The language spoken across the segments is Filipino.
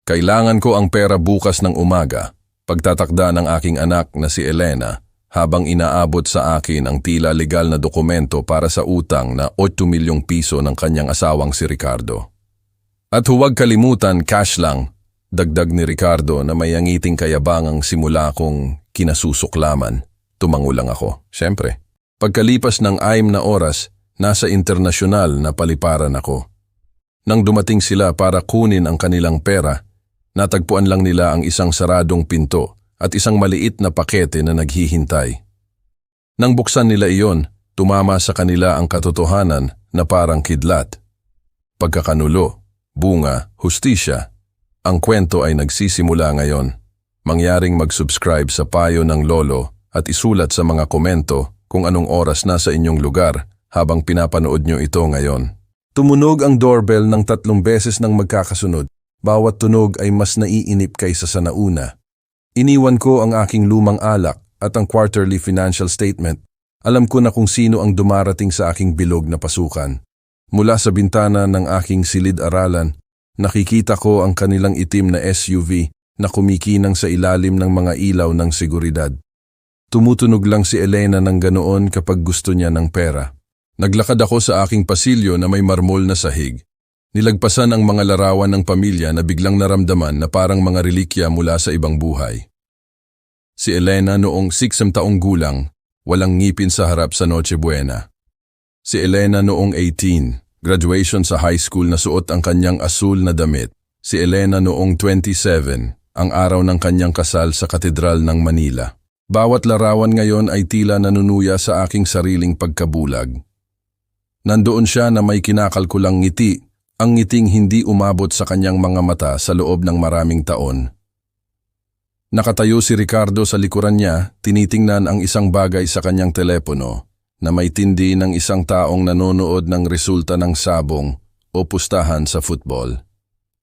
Kailangan ko ang pera bukas ng umaga, pagtatakda ng aking anak na si Elena habang inaabot sa akin ang tila legal na dokumento para sa utang na 8 milyong piso ng kanyang asawang si Ricardo. At huwag kalimutan, cash lang, dagdag ni Ricardo na may angiting kayabangang simula kong kinasusuklaman. Tumango lang ako, syempre. Pagkalipas ng 6 na oras, nasa internasyonal na paliparan ako. Nang dumating sila para kunin ang kanilang pera, natagpuan lang nila ang isang saradong pinto at isang maliit na pakete na naghihintay. Nang buksan nila iyon, tumama sa kanila ang katotohanan na parang kidlat. Pagkakanulo, bunga, hustisya. Ang kwento ay nagsisimula ngayon. Mangyaring mag-subscribe sa payo ng lolo at isulat sa mga komento kung anong oras nasa inyong lugar habang pinapanood nyo ito ngayon. Tumunog ang doorbell ng 3 beses ng magkakasunod. Bawat tunog ay mas naiinip kaysa sa nauna. Iniwan ko ang aking lumang alak at ang quarterly financial statement. Alam ko na kung sino ang dumarating sa aking bilog na pasukan. Mula sa bintana ng aking silid-aralan, nakikita ko ang kanilang itim na SUV na kumikinang sa ilalim ng mga ilaw ng seguridad. Tumutunog lang si Elena ng ganoon kapag gusto niya ng pera. Naglakad ako sa aking pasilyo na may marmol na sahig. Nilagpasan ang mga larawan ng pamilya na biglang naramdaman na parang mga relikya mula sa ibang buhay. Si Elena noong 6 taong gulang, walang ngipin sa harap sa Noche Buena. Si Elena noong 18, graduation sa high school na suot ang kanyang asul na damit. Si Elena noong 27, ang araw ng kanyang kasal sa Katedral ng Manila. Bawat larawan ngayon ay tila nanunuya sa aking sariling pagkabulag. Nandoon siya na may kinakalkulang ngiti, ang ngiting hindi umabot sa kanyang mga mata sa loob ng maraming taon. Nakatayo si Ricardo sa likuran niya, tinitingnan ang isang bagay sa kanyang telepono na may tindi ng isang taong nanonood ng resulta ng sabong o pustahan sa football.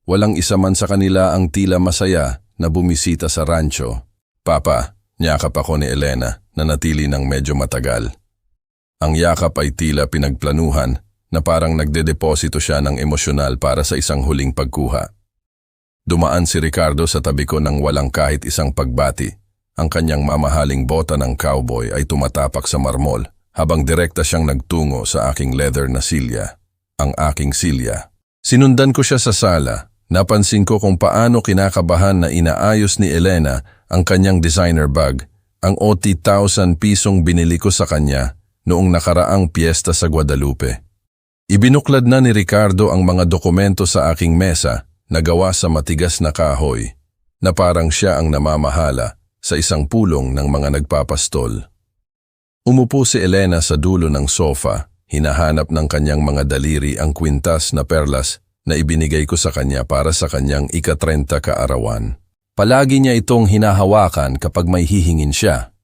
Walang isa man sa kanila ang tila masaya na bumisita sa rancho. Papa, yakap ako ni Elena na natili ng medyo matagal. Ang yakap ay tila pinagplanuhan na parang nagdedeposito siya ng emosyonal para sa isang huling pagkuha. Dumaan si Ricardo sa tabi ko nang walang kahit isang pagbati. Ang kanyang mamahaling bota ng cowboy ay tumatapak sa marmol habang direkta siyang nagtungo sa aking leather na silya, ang aking silya. Sinundan ko siya sa sala. Napansin ko kung paano kinakabahan na inaayos ni Elena ang kanyang designer bag, ang 80,000 pisong binili ko sa kanya noong nakaraang piyesta sa Guadalupe. Ibinuklad na ni Ricardo ang mga dokumento sa aking mesa na gawa sa matigas na kahoy, na parang siya ang namamahala sa isang pulong ng mga nagpapastol. Umupo si Elena sa dulo ng sofa, hinahanap ng kanyang mga daliri ang kwintas na perlas na ibinigay ko sa kanya para sa kanyang ika-30 kaarawan. Palagi niya itong hinahawakan kapag may hihingin siya.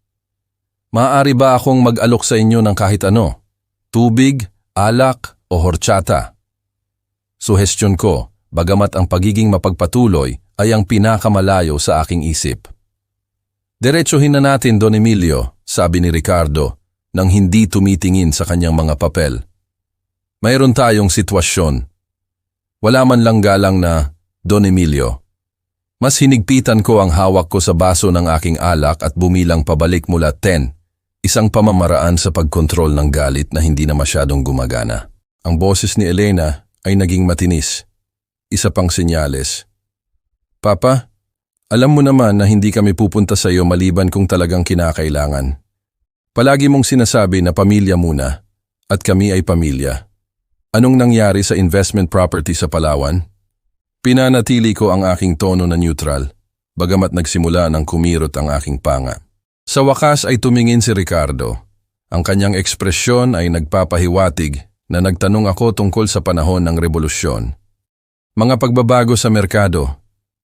Maaari ba akong mag-alok sa inyo ng kahit ano? Tubig, alak o horchata? Suhestyon ko, bagamat ang pagiging mapagpatuloy ay ang pinakamalayo sa aking isip. Diretsuhin na natin, Don Emilio, sabi ni Ricardo, nang hindi tumitingin sa kanyang mga papel. Mayroon tayong sitwasyon. Wala man lang galang na, Don Emilio. Mas hinigpitan ko ang hawak ko sa baso ng aking alak at bumilang pabalik mula 10, isang pamamaraan sa pagkontrol ng galit na hindi na masyadong gumagana. Ang boses ni Elena ay naging matinis. Isa pang senyales. Papa, alam mo naman na hindi kami pupunta sa iyo maliban kung talagang kinakailangan. Palagi mong sinasabi na pamilya muna at kami ay pamilya. Anong nangyari sa investment property sa Palawan? Pinanatili ko ang aking tono na neutral, bagamat nagsimula ng kumirot ang aking panga. Sa wakas ay tumingin si Ricardo. Ang kanyang ekspresyon ay nagpapahiwatig na nagtanong ako tungkol sa panahon ng rebolusyon. Mga pagbabago sa merkado,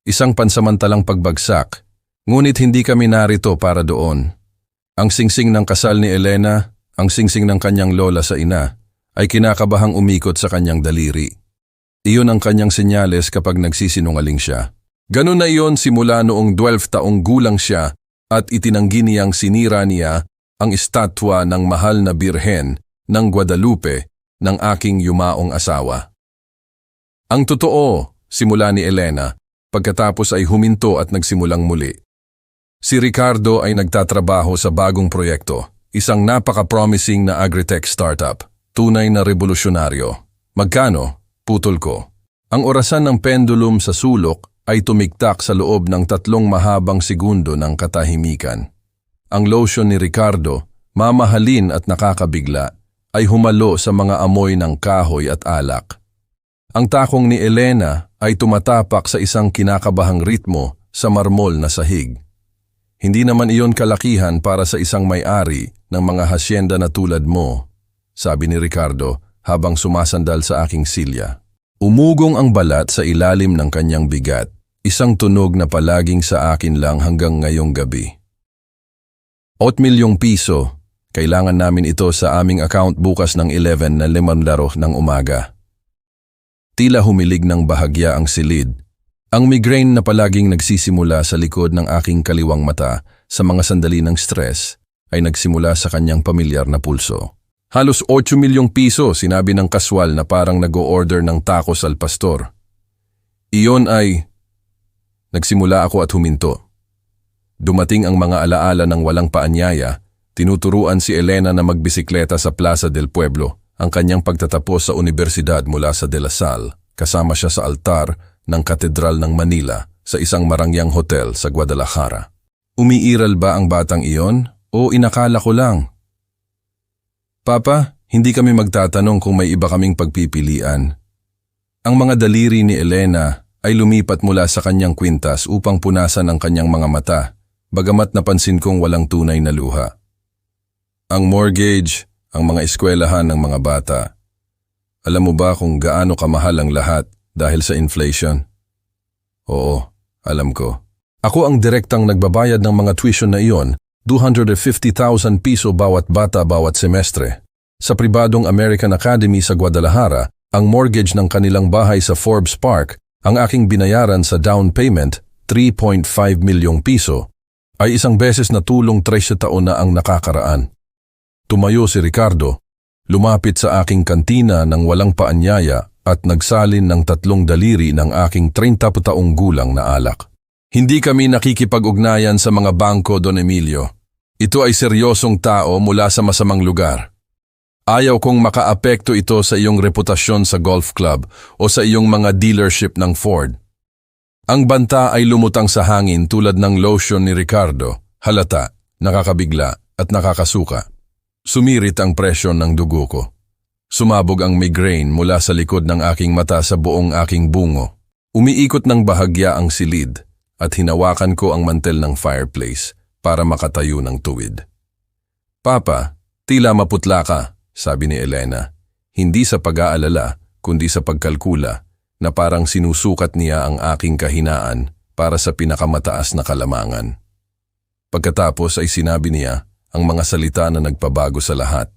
isang pansamantalang pagbagsak, ngunit hindi kami narito para doon. Ang singsing ng kasal ni Elena, ang singsing ng kanyang lola sa ina, ay kinakabahang umikot sa kanyang daliri. Iyon ang kanyang senyales kapag nagsisinungaling siya. Ganun na iyon simula noong 12 taong gulang siya at itinanggi niyang sinira niya ang estatwa ng mahal na birhen ng Guadalupe ng aking yumaong asawa. Ang totoo, simula ni Elena, pagkatapos ay huminto at nagsimulang muli. Si Ricardo ay nagtatrabaho sa bagong proyekto, isang napaka-promising na agritech startup, tunay na revolusyonaryo. Magkano? Putol ko. Ang orasan ng pendulum sa sulok ay tumiktak sa loob ng 3 mahabang segundo ng katahimikan. Ang lotion ni Ricardo, mamahalin at nakakabigla, ay humalo sa mga amoy ng kahoy at alak. Ang takong ni Elena ay tumatapak sa isang kinakabahang ritmo sa marmol na sahig. Hindi naman iyon kalakihan para sa isang may-ari ng mga hasyenda na tulad mo, sabi ni Ricardo habang sumasandal sa aking silya. Umugong ang balat sa ilalim ng kanyang bigat, isang tunog na palaging sa akin lang hanggang ngayong gabi. 8 milyong piso, kailangan namin ito sa aming account bukas ng 11 na 5 ng umaga. Tila humilig ng bahagya ang silid. Ang migraine na palaging nagsisimula sa likod ng aking kaliwang mata sa mga sandali ng stress ay nagsimula sa kanyang pamilyar na pulso. Halos 8 milyong piso, sinabi ng kaswal na parang nag-o-order ng tacos al pastor. Iyon ay... Nagsimula ako at huminto. Dumating ang mga alaala ng walang paanyaya, tinuturuan si Elena na magbisikleta sa Plaza del Pueblo, ang kanyang pagtatapos sa universidad mula sa De La Salle, kasama siya sa altar ng Katedral ng Manila sa isang marangyang hotel sa Guadalajara. Umiiral ba ang batang iyon o inakala ko lang? Papa, hindi kami magtatanong kung may iba kaming pagpipilian. Ang mga daliri ni Elena ay lumipat mula sa kanyang kwintas upang punasan ang kanyang mga mata, bagamat napansin kong walang tunay na luha. Ang mortgage, ang mga eskwelahan ng mga bata. Alam mo ba kung gaano kamahal ang lahat dahil sa inflation? Oo, alam ko. Ako ang direktang nagbabayad ng mga tuition na iyon, 250,000 piso bawat bata bawat semestre. Sa pribadong American Academy sa Guadalajara, ang mortgage ng kanilang bahay sa Forbes Park, ang aking binayaran sa down payment, 3.5 milyong piso, ay isang beses na tulong 13 taon na ang nakakaraan. Tumayo si Ricardo, lumapit sa aking kantina ng walang paanyaya at nagsalin ng 3 daliri ng aking 30 taong gulang na alak. Hindi kami nakikipag-ugnayan sa mga bangko, Don Emilio. Ito ay seryosong tao mula sa masamang lugar. Ayaw kong makaapekto ito sa iyong reputasyon sa golf club o sa iyong mga dealership ng Ford. Ang banta ay lumutang sa hangin tulad ng lotion ni Ricardo, halata, nakakabigla at nakakasuka. Sumirit ang presyon ng dugo ko. Sumabog ang migraine mula sa likod ng aking mata sa buong aking bungo. Umiikot ng bahagya ang silid at hinawakan ko ang mantel ng fireplace para makatayo ng tuwid. Papa, tila maputla ka, sabi ni Elena, hindi sa pag-aalala kundi sa pagkalkula na parang sinusukat niya ang aking kahinaan para sa pinakamataas na kalamangan. Pagkatapos ay sinabi niya ang mga salita na nagpabago sa lahat.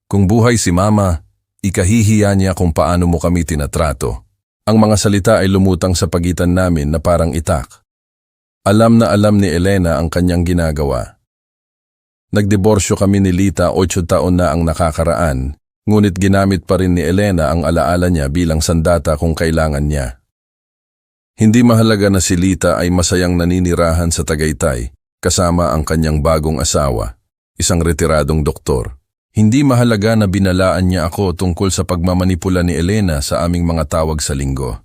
Kung buhay si Mama, ikahihiya niya kung paano mo kami tinatrato. Ang mga salita ay lumutang sa pagitan namin na parang itak. Alam na alam ni Elena ang kanyang ginagawa. Nagdiborsyo kami ni Lita 8 taon na ang nakakaraan, ngunit ginamit pa rin ni Elena ang alaala niya bilang sandata kung kailangan niya. Hindi mahalaga na si Lita ay masayang naninirahan sa Tagaytay, kasama ang kanyang bagong asawa, isang retiradong doktor. Hindi mahalaga na binalaan niya ako tungkol sa pagmamanipula ni Elena sa aming mga tawag sa linggo.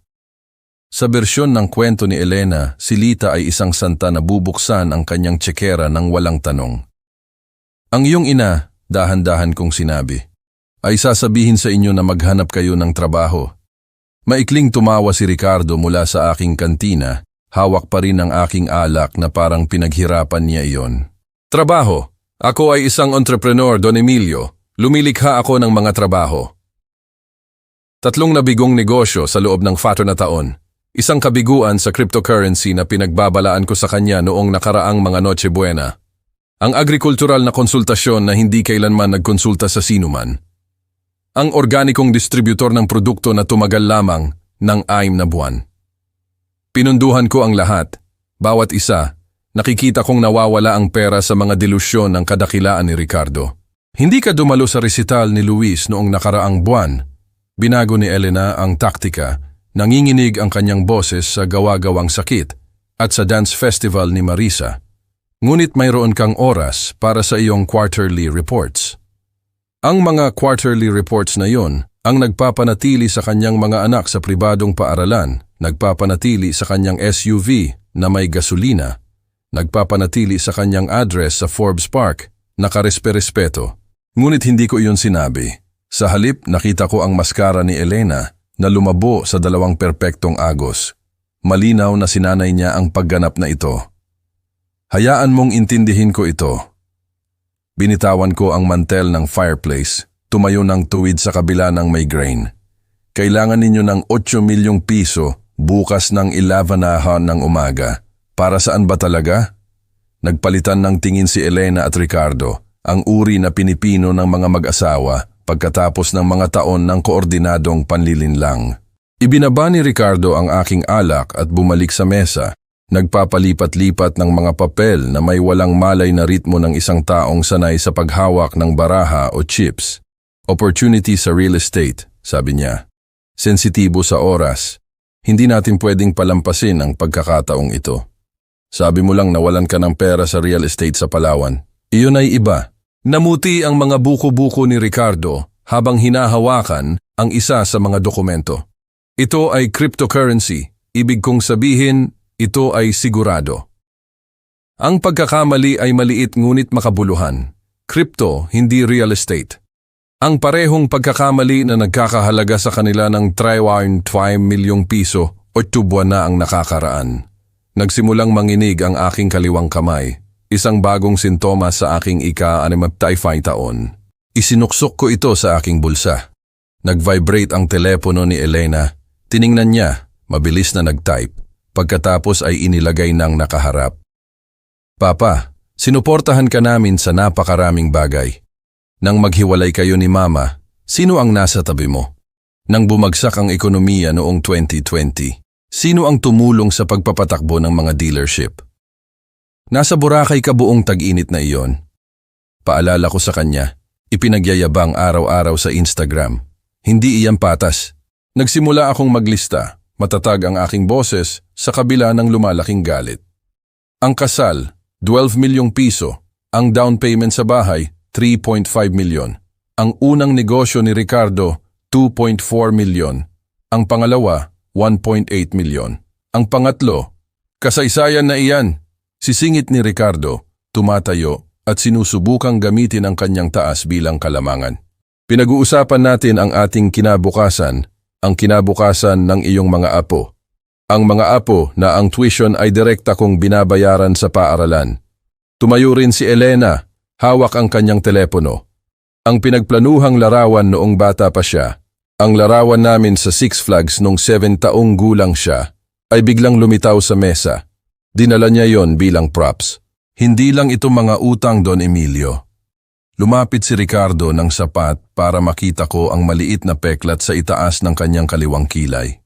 Sa bersyon ng kwento ni Elena, si Lita ay isang santa na bubuksan ang kanyang tsekera ng walang tanong. Ang iyong ina, dahan-dahan kong sinabi, ay sasabihin sa inyo na maghanap kayo ng trabaho. Maikling tumawa si Ricardo mula sa aking kantina, hawak pa rin ang aking alak na parang pinaghirapan niya iyon. Trabaho. Ako ay isang entrepreneur, Don Emilio. Lumilikha ako ng mga trabaho. 3 nabigong negosyo sa loob ng 4 na taon. Isang kabiguan sa cryptocurrency na pinagbabalaan ko sa kanya noong nakaraang mga Noche Buena. Ang agrikultural na konsultasyon na hindi kailanman nagkonsulta sa sinuman. Ang organikong distributor ng produkto na tumagal lamang ng 6 na buwan. Pinunduhan ko ang lahat, bawat isa. Nakikita kong nawawala ang pera sa mga delusyon ng kadakilaan ni Ricardo. Hindi ka dumalo sa resital ni Luis noong nakaraang buwan. Binago ni Elena ang taktika Nanginginig ang kanyang boses sa gawa-gawang sakit at sa dance festival ni Marisa. Ngunit mayroon kang oras para sa iyong quarterly reports. Ang mga quarterly reports na yon ang nagpapanatili sa kanyang mga anak sa pribadong paaralan, nagpapanatili sa kanyang SUV na may gasolina, nagpapanatili sa kanyang address sa Forbes Park, nakarespeto. Ngunit hindi ko iyon sinabi. Sa halip, nakita ko ang maskara ni Elena na lumabo sa 2 perpektong agos. Malinaw na sinanay niya ang pagganap na ito. Hayaan mong intindihin ko ito. Binitawan ko ang mantel ng fireplace, tumayo ng tuwid sa kabila ng migraine. Kailangan ninyo ng 8 milyong piso bukas ng 11 ng umaga. Para saan ba talaga? Nagpalitan ng tingin si Elena at Ricardo, ang uri na pinipino ng mga mag-asawa pagkatapos ng mga taon ng koordinadong panlilinlang. Ibinaba ni Ricardo ang aking alak at bumalik sa mesa. Nagpapalipat-lipat ng mga papel na may walang malay na ritmo ng isang taong sanay sa paghawak ng baraha o chips. Opportunity sa real estate, sabi niya. Sensitibo sa oras. Hindi natin pwedeng palampasin ang pagkakataong ito. Sabi mo lang nawalan ka ng pera sa real estate sa Palawan. Iyon ay iba. Namuti ang mga buko-buko ni Ricardo habang hinahawakan ang isa sa mga dokumento. Ito ay cryptocurrency. Ibig kong sabihin, ito ay sigurado. Ang pagkakamali ay maliit ngunit makabuluhan. Crypto, hindi real estate. Ang parehong pagkakamali na nagkakahalaga sa kanila ng 3.5 milyong piso o 2 buwan na ang nakakaraan. Nagsimulang manginig ang aking kaliwang kamay. Isang bagong sintomas sa aking ika-65 taon. Isinuksok ko ito sa aking bulsa. Nag-vibrate ang telepono ni Elena. Tiningnan niya, mabilis na nag-type. Pagkatapos ay inilagay ng nakaharap. Papa, sinuportahan ka namin sa napakaraming bagay. Nang maghiwalay kayo ni Mama, sino ang nasa tabi mo? Nang bumagsak ang ekonomiya noong 2020, sino ang tumulong sa pagpapatakbo ng mga dealership? Nasa Boracay ka buong tag-init na iyon. Paalala ko sa kanya, ipinagyayabang araw-araw sa Instagram. Hindi iyan patas. Nagsimula akong maglista, matatag ang aking boses sa kabila ng lumalaking galit. Ang kasal, 12 milyong piso. Ang down payment sa bahay, 3.5 milyon. Ang unang negosyo ni Ricardo, 2.4 milyon. Ang pangalawa, 1.8 milyon. Ang pangatlo, kasaysayan na iyan. Sisingit ni Ricardo, tumatayo at sinusubukang gamitin ang kanyang taas bilang kalamangan. Pinag-uusapan natin ang ating kinabukasan, ang kinabukasan ng iyong mga apo. Ang mga apo na ang tuition ay direkta kong binabayaran sa paaralan. Tumayo rin si Elena, hawak ang kanyang telepono. Ang pinagplanuhang larawan noong bata pa siya, ang larawan namin sa Six Flags nung 7 taong gulang siya, ay biglang lumitaw sa mesa. Dinala niya yon bilang props. Hindi lang ito mga utang, Don Emilio. Lumapit si Ricardo ng sapat para makita ko ang maliit na peklat sa itaas ng kanyang kaliwang kilay.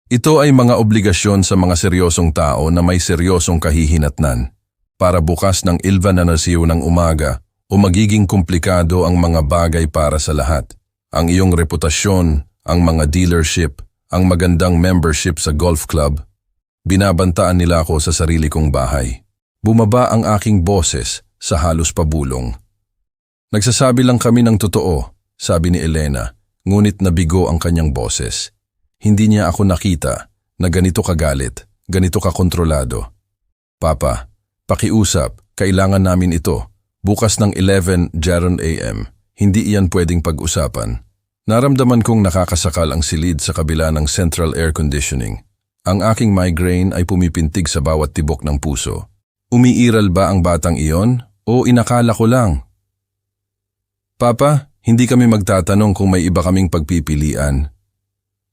Ito ay mga obligasyon sa mga seryosong tao na may seryosong kahihinatnan. Para bukas ng 11 na nasiw ng umaga o magiging komplikado ang mga bagay para sa lahat. Ang iyong reputasyon, ang mga dealership, ang magandang membership sa golf club. Binabantaan nila ako sa sarili kong bahay. Bumaba ang aking boses sa halos pabulong. Nagsasabi lang kami ng totoo, sabi ni Elena, ngunit nabigo ang kanyang boses. Hindi niya ako nakita na ganito kagalit, ganito kakontrolado. Papa, pakiusap, kailangan namin ito. Bukas ng 11 AM, hindi iyan pwedeng pag-usapan. Naramdaman kong nakakasakal ang silid sa kabila ng central air conditioning. Ang aking migraine ay pumipintig sa bawat tibok ng puso. Umiiral ba ang batang iyon o inakala ko lang? Papa, hindi kami magtatanong kung may iba kaming pagpipilian.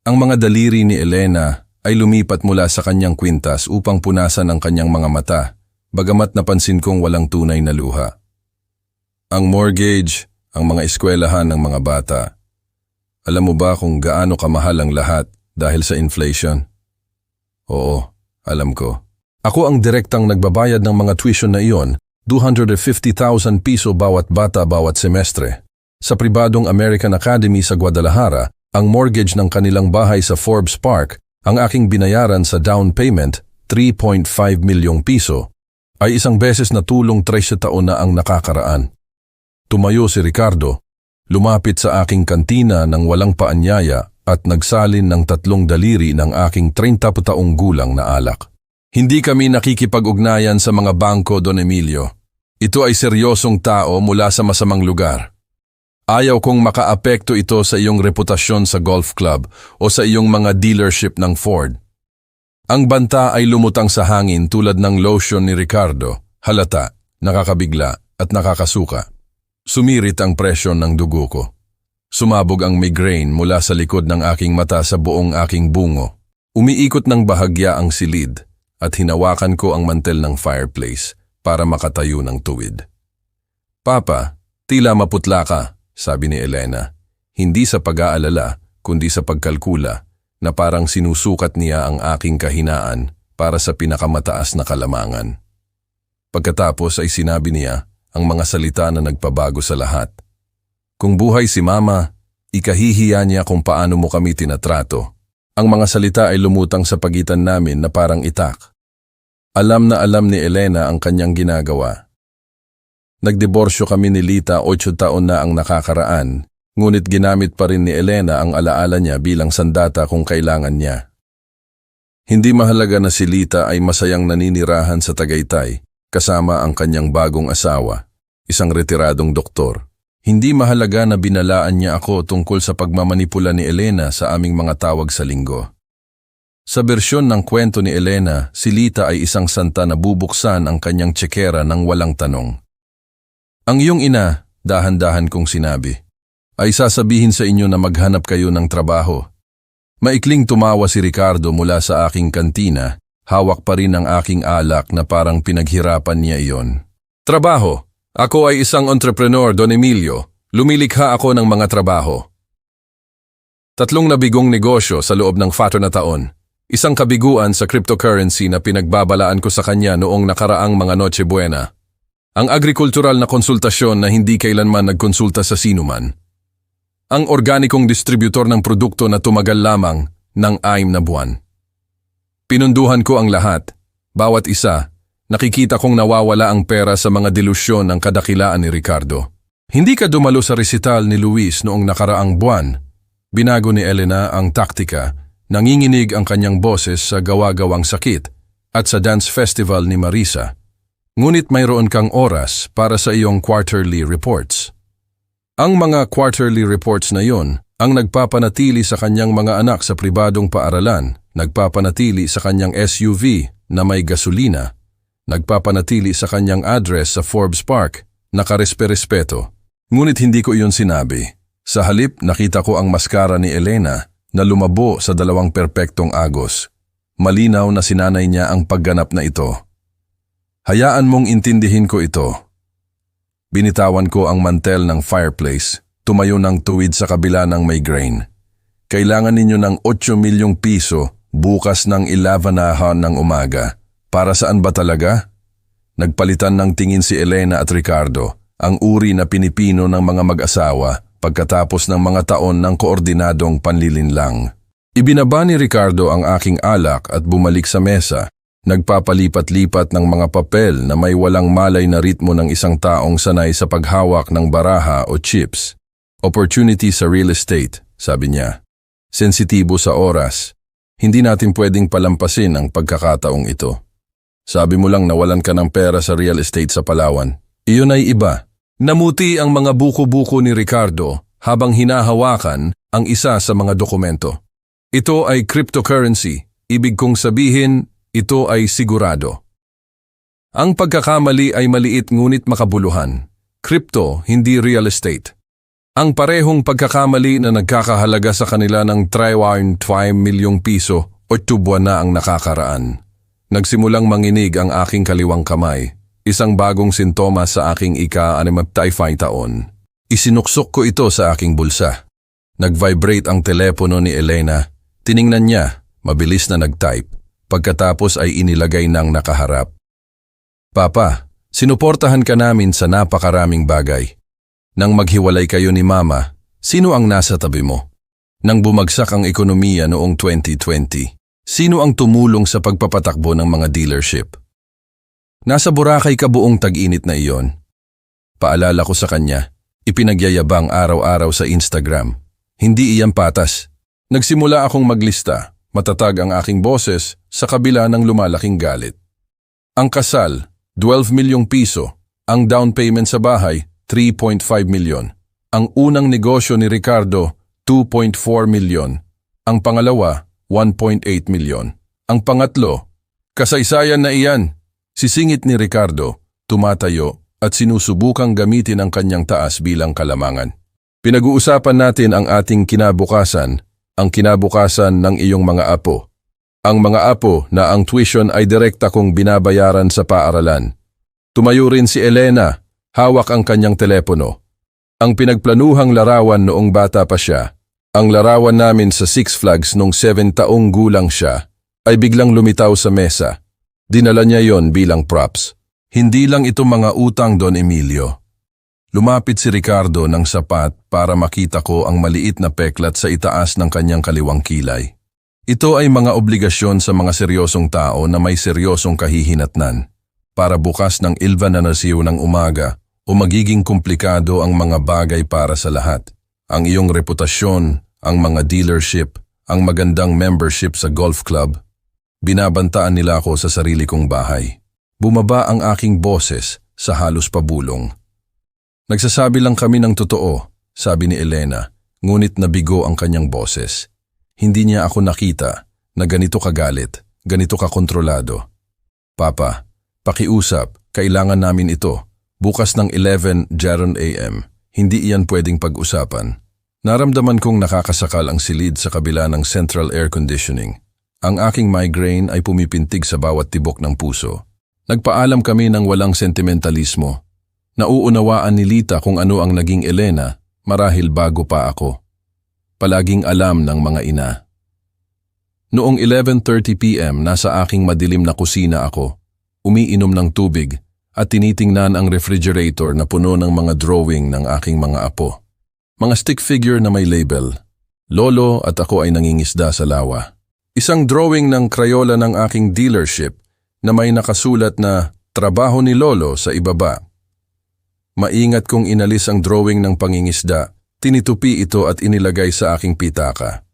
Ang mga daliri ni Elena ay lumipat mula sa kanyang kwintas upang punasan ang kanyang mga mata, bagamat napansin kong walang tunay na luha. Ang mortgage, ang mga eskwelahan ng mga bata. Alam mo ba kung gaano kamahal ang lahat dahil sa inflation? Oo, alam ko. Ako ang direktang nagbabayad ng mga tuition na iyon, 250,000 piso bawat bata bawat semestre. Sa pribadong American Academy sa Guadalajara, ang mortgage ng kanilang bahay sa Forbes Park Ang aking binayaran sa down payment, 3.5 milyong piso, ay isang beses na tulong 13 taon na ang nakakaraan. Tumayo si Ricardo, lumapit sa aking kantina ng walang paanyaya at nagsalin ng 3 daliri ng aking 30 taong gulang na alak. Hindi kami nakikipag-ugnayan sa mga bangko, Don Emilio. Ito ay seryosong tao mula sa masamang lugar. Ayaw kong makaapekto ito sa iyong reputasyon sa golf club o sa iyong mga dealership ng Ford. Ang banta ay lumutang sa hangin tulad ng lotion ni Ricardo, halata, nakakabigla at nakakasuka. Sumirit ang presyon ng dugo ko. Sumabog ang migraine mula sa likod ng aking mata sa buong aking bungo. Umiikot ng bahagya ang silid at hinawakan ko ang mantel ng fireplace para makatayo ng tuwid. Papa, tila maputla ka, sabi ni Elena, hindi sa pag-aalala kundi sa pagkalkula na parang sinusukat niya ang aking kahinaan para sa pinakamataas na kalamangan. Pagkatapos ay sinabi niya ang mga salita na nagpabago sa lahat. Kung buhay si Mama, ikahihiya niya kung paano mo kami tinatrato. Ang mga salita ay lumutang sa pagitan namin na parang itak. Alam na alam ni Elena ang kanyang ginagawa. Nagdiborsyo kami ni Lita 8 taon na ang nakakaraan, ngunit ginamit pa rin ni Elena ang alaala niya bilang sandata kung kailangan niya. Hindi mahalaga na si Lita ay masayang naninirahan sa Tagaytay kasama ang kanyang bagong asawa, isang retiradong doktor. Hindi mahalaga na binalaan niya ako tungkol sa pagmamanipula ni Elena sa aming mga tawag sa linggo. Sa bersyon ng kwento ni Elena, si Lita ay isang santa na bubuksan ang kanyang tsekera ng walang tanong. Ang iyong ina, dahan-dahan kong sinabi, ay sasabihin sa inyo na maghanap kayo ng trabaho. Maikling tumawa si Ricardo mula sa aking kantina, hawak pa rin ang aking alak na parang pinaghirapan niya iyon. Trabaho. Ako ay isang entrepreneur, Don Emilio. Lumilikha ako ng mga trabaho. 3 nabigong negosyo sa loob ng 4 na taon. Isang kabiguan sa cryptocurrency na pinagbabalaan ko sa kanya noong nakaraang mga Noche Buena. Ang agrikultural na konsultasyon na hindi kailanman nagkonsulta sa sinuman. Ang organikong distributor ng produkto na tumagal lamang ng 6 na buwan. Pinunduhan ko ang lahat, bawat isa. Nakikita kong nawawala ang pera sa mga delusyon ng kadakilaan ni Ricardo. Hindi ka dumalo sa resital ni Luis noong nakaraang buwan. Binago ni Elena ang taktika, nanginginig ang kanyang boses sa gawa-gawang sakit at sa dance festival ni Marisa. Ngunit mayroon kang oras para sa iyong quarterly reports. Ang mga quarterly reports na yon ang nagpapanatili sa kanyang mga anak sa pribadong paaralan, nagpapanatili sa kanyang SUV na may gasolina, nagpapanatili sa kanyang address sa Forbes Park, nakarespe-respeto. Ngunit hindi ko iyon sinabi. Sa halip, nakita ko ang maskara ni Elena na lumabo sa 2 perpektong agos. Malinaw na sinanay niya ang pagganap na ito. Hayaan mong intindihin ko ito. Binitawan ko ang mantel ng fireplace, tumayo ng tuwid sa kabila ng migraine. Kailangan ninyo ng 8 milyong piso bukas ng 11 ng umaga. Para saan ba talaga? Nagpalitan ng tingin si Elena at Ricardo, ang uri na pinipino ng mga mag-asawa pagkatapos ng mga taon ng koordinadong panlilinlang. Ibinaba ni Ricardo ang aking alak at bumalik sa mesa. Nagpapalipat-lipat ng mga papel na may walang malay na ritmo ng isang taong sanay sa paghawak ng baraha o chips. Opportunity sa real estate, sabi niya. Sensitibo sa oras. Hindi natin pwedeng palampasin ang pagkakataong ito. Sabi mo lang nawalan ka ng pera sa real estate sa Palawan. Iyon ay iba. Namuti ang mga buko-buko ni Ricardo habang hinahawakan ang isa sa mga dokumento. Ito ay cryptocurrency. Ibig kong sabihin, ito ay sigurado. Ang pagkakamali ay maliit ngunit makabuluhan. Crypto, hindi real estate. Ang parehong pagkakamali na nagkakahalaga sa kanila ng 3.5 milyong piso 8 buwan na ang nakakaraan. Nagsimulang manginig ang aking kaliwang kamay, isang bagong sintomas sa aking ika-65 taon. Isinuksok ko ito sa aking bulsa. Nag-vibrate ang telepono ni Elena. Tiningnan niya, mabilis na nag-type. Pagkatapos ay inilagay ng nakaharap. Papa, sinuportahan ka namin sa napakaraming bagay. Nang maghiwalay kayo ni Mama, sino ang nasa tabi mo? Nang bumagsak ang ekonomiya noong 2020, Sino ang tumulong sa pagpapatakbo ng mga dealership? Nasa Boracay ka buong tag-init na iyon. Paalala ko sa kanya, ipinagyayabang araw-araw sa Instagram. Hindi iyan patas. Nagsimula akong maglista, matatag ang aking boses sa kabila ng lumalaking galit. Ang kasal, 12 milyong piso. Ang down payment sa bahay, 3.5 milyon. Ang unang negosyo ni Ricardo, 2.4 milyon. Ang pangalawa, 1.8 milyon. Ang pangatlo, kasaysayan na iyan. Sisingit ni Ricardo, tumatayo at sinusubukang gamitin ang kanyang taas bilang kalamangan. Pinag-uusapan natin ang ating kinabukasan, ang kinabukasan ng iyong mga apo. Ang mga apo na ang tuition ay direkta kong binabayaran sa paaralan. Tumayo rin si Elena, hawak ang kanyang telepono. Ang pinagplanuhang larawan noong bata pa siya, ang larawan namin sa Six Flags nung 7 taong gulang siya, ay biglang lumitaw sa mesa. Dinala niya yon bilang props. Hindi lang ito mga utang, Don Emilio. Lumapit si Ricardo ng sapat para makita ko ang maliit na peklat sa itaas ng kanyang kaliwang kilay. Ito ay mga obligasyon sa mga seryosong tao na may seryosong kahihinatnan. Para bukas ng 11 na nasiw ng umaga o magiging komplikado ang mga bagay para sa lahat. Ang iyong reputasyon, ang mga dealership, ang magandang membership sa golf club. Binabantaan nila ako sa sarili kong bahay. Bumaba ang aking boses sa halos pabulong. Nagsasabi lang kami ng totoo, sabi ni Elena, ngunit nabigo ang kanyang boses. Hindi niya ako nakita na ganito kagalit, ganito kakontrolado. Papa, pakiusap, kailangan namin ito. Bukas ng 11 AM, hindi iyan pwedeng pag-usapan. Naramdaman kong nakakasakal ang silid sa kabila ng central air conditioning. Ang aking migraine ay pumipintig sa bawat tibok ng puso. Nagpaalam kami ng walang sentimentalismo. Nauunawaan ni Lita kung ano ang naging Elena marahil bago pa ako. Palaging alam ng mga ina. Noong 11:30 PM nasa aking madilim na kusina ako, umiinom ng tubig at tinitingnan ang refrigerator na puno ng mga drawing ng aking mga apo. Mga stick figure na may label. Lolo at ako ay nangingisda sa lawa. Isang drawing ng Crayola ng aking dealership na may nakasulat na trabaho ni Lolo sa ibaba. Maingat kong inalis ang drawing ng pangingisda, tinitupi ito at inilagay sa aking pitaka.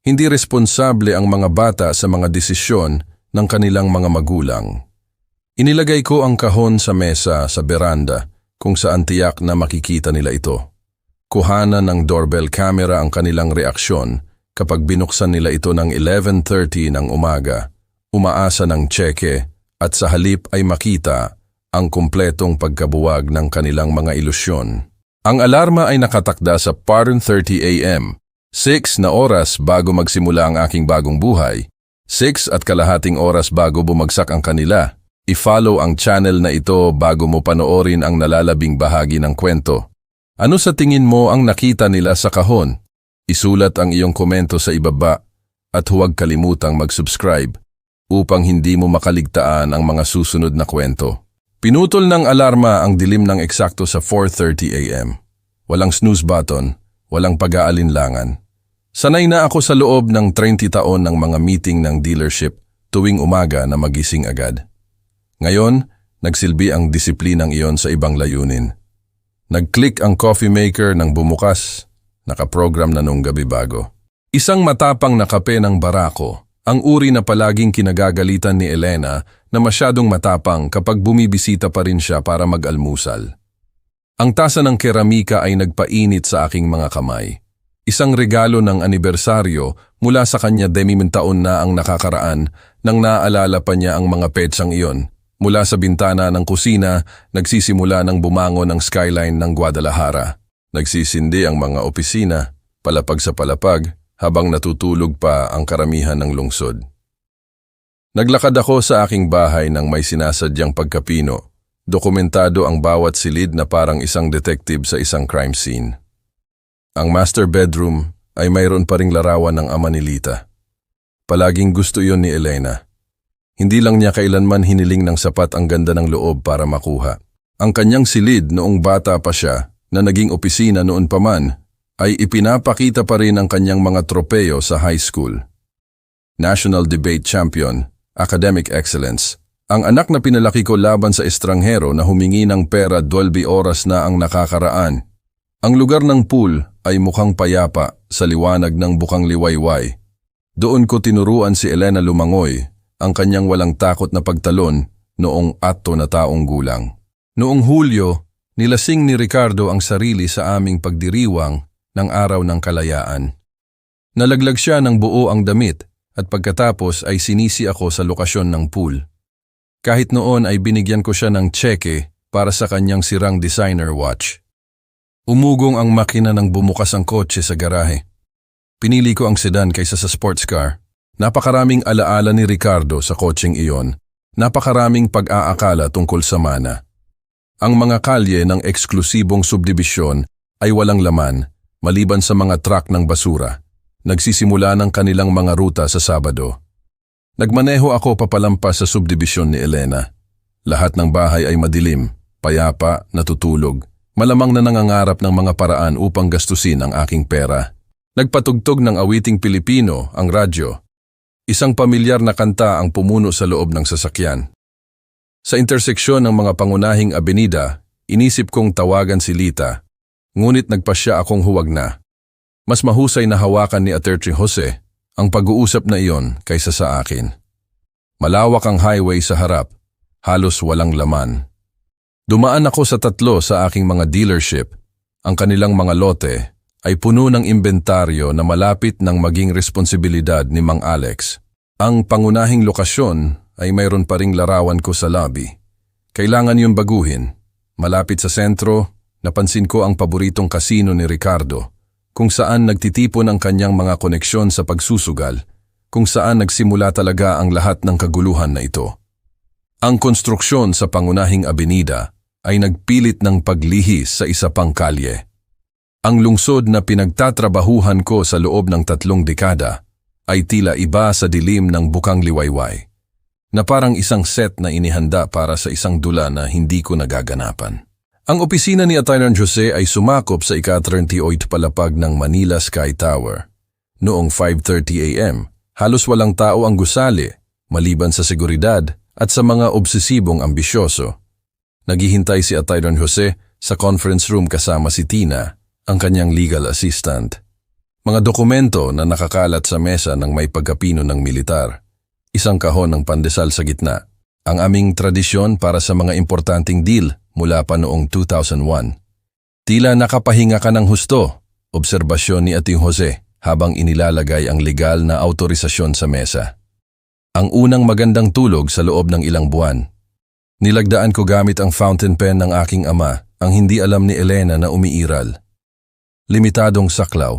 Hindi responsable ang mga bata sa mga desisyon ng kanilang mga magulang. Inilagay ko ang kahon sa mesa sa beranda kung saan tiyak na makikita nila ito. Kuhanan ng doorbell camera ang kanilang reaksyon kapag binuksan nila ito ng 11:30 ng umaga. Umaasa ng tseke at sa halip ay makita ang kumpletong pagkabuwag ng kanilang mga ilusyon. Ang alarma ay nakatakda sa 4:30 AM, 6 na oras bago magsimula ang aking bagong buhay, 6 at kalahating oras bago bumagsak ang kanila. I-follow ang channel na ito bago mo panoorin ang nalalabing bahagi ng kwento. Ano sa tingin mo ang nakita nila sa kahon? Isulat ang iyong komento sa ibaba at huwag kalimutang mag-subscribe upang hindi mo makaligtaan ang mga susunod na kwento. Pinutol ng alarma ang dilim ng eksakto sa 4:30 AM. Walang snooze button, walang pag-aalinlangan. Sanay na ako sa loob ng 30 taon ng mga meeting ng dealership tuwing umaga na magising agad. Ngayon, nagsilbi ang disiplinang iyon sa ibang layunin. Nag-click ang coffee maker nang bumukas, nakaprogram na nung gabi bago. Isang matapang na kape ng Barako, ang uri na palaging kinagagalitan ni Elena na masyadong matapang kapag bumibisita pa rin siya para mag-almusal. Ang tasa ng keramika ay nagpainit sa aking mga kamay. Isang regalo ng anibersaryo mula sa kanya taon na ang nakakaraan nang naaalala pa niya ang mga petsang iyon. Mula sa bintana ng kusina, nagsisimula ng bumangon ang skyline ng Guadalajara. Nagsisindi ang mga opisina, palapag sa palapag, habang natutulog pa ang karamihan ng lungsod. Naglakad ako sa aking bahay nang may sinasadyang pagkapino. Dokumentado ang bawat silid na parang isang detective sa isang crime scene. Ang master bedroom ay mayroon pa ring larawan ng ama ni Lita. Palaging gusto iyon ni Elena. Hindi lang niya kailanman hiniling ng sapat ang ganda ng loob para makuha. Ang kanyang silid noong bata pa siya, na naging opisina noon pa man, ay ipinapakita pa rin ang kanyang mga tropeyo sa high school. national debate champion, academic excellence. Ang anak na pinalaki ko laban sa estranghero na humingi ng pera 12 oras na ang nakakaraan. Ang lugar ng pool ay mukhang payapa sa liwanag ng bukang liwayway. Doon ko tinuruan si Elena lumangoy, ang kanyang walang takot na pagtalon noong 8 na taong gulang. Noong Hulyo, nilasing ni Ricardo ang sarili sa aming pagdiriwang ng araw ng kalayaan. Nalaglag siya ng buo ang damit at pagkatapos ay sinisi ako sa lokasyon ng pool. Kahit noon ay binigyan ko siya ng tseke para sa kanyang sirang designer watch. Umugong ang makina nang bumukas ang kotse sa garahe. Pinili ko ang sedan kaysa sa sports car. Napakaraming alaala ni Ricardo sa kotseng iyon. Napakaraming pag-aakala tungkol sa mana. Ang mga kalye ng eksklusibong subdibisyon ay walang laman maliban sa mga truck ng basura. Nagsisimula ng kanilang mga ruta sa Sabado. Nagmaneho ako papalampas sa subdibisyon ni Elena. Lahat ng bahay ay madilim, payapa, natutulog. Malamang na nangangarap ng mga paraan upang gastusin ang aking pera. Nagpatugtog ng awiting Pilipino ang radyo. Isang pamilyar na kanta ang pumuno sa loob ng sasakyan. Sa interseksyon ng mga pangunahing abenida, inisip kong tawagan si Lita, ngunit nagpasya akong huwag na. Mas mahusay na hawakan ni Attorney Jose ang pag-uusap na iyon kaysa sa akin. Malawak ang highway sa harap, halos walang laman. Dumaan ako sa 3 sa aking mga dealership. Ang kanilang mga lote ay puno ng inventaryo na malapit ng maging responsibilidad ni Mang Alex. Ang pangunahing lokasyon ay mayroon pa ring larawan ko sa lobby. Kailangan yung baguhin. Malapit sa sentro, napansin ko ang paboritong kasino ni Ricardo, kung saan nagtitipon ang kanyang mga koneksyon sa pagsusugal, kung saan nagsimula talaga ang lahat ng kaguluhan na ito. Ang konstruksyon sa pangunahing abenida ay nagpilit ng paglihis sa isa pang kalye. Ang lungsod na pinagtatrabahuhan ko sa loob ng 3 dekada ay tila iba sa dilim ng bukang liwayway, na parang isang set na inihanda para sa isang dula na hindi ko nagaganapan. Ang opisina ni Attorney Jose ay sumakop sa ika-38 palapag ng Manila Sky Tower. Noong 5:30 a.m., halos walang tao ang gusali, maliban sa seguridad at sa mga obsesibong ambisyoso. Naghihintay si Attorney Jose sa conference room kasama si Tina, ang kanyang legal assistant. Mga dokumento na nakakalat sa mesa ng may pagkapino ng militar. Isang kahon ng pandesal sa gitna. Ang aming tradisyon para sa mga importanteng deal mula pa noong 2001. Tila nakapahinga ka ng husto, obserbasyon ni Ating Jose habang inilalagay ang legal na autorisasyon sa mesa. Ang unang magandang tulog sa loob ng ilang buwan. Nilagdaan ko gamit ang fountain pen ng aking ama, ang hindi alam ni Elena na umiiral. Limitadong saklaw,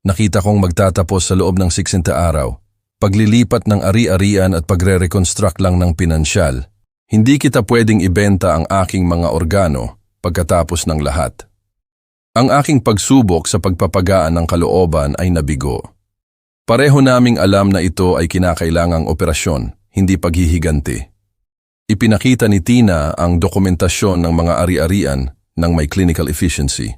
nakita kong magtatapos sa loob ng 60 araw. Paglilipat ng ari-arian at pagre-reconstruct lang ng pinansyal. Hindi kita pwedeng ibenta ang aking mga organo pagkatapos ng lahat. Ang aking pagsubok sa pagpapagaan ng kalooban ay nabigo. Pareho naming alam na ito ay kinakailangang operasyon, hindi paghihiganti. Ipinakita ni Tina ang dokumentasyon ng mga ari-arian ng may clinical efficiency.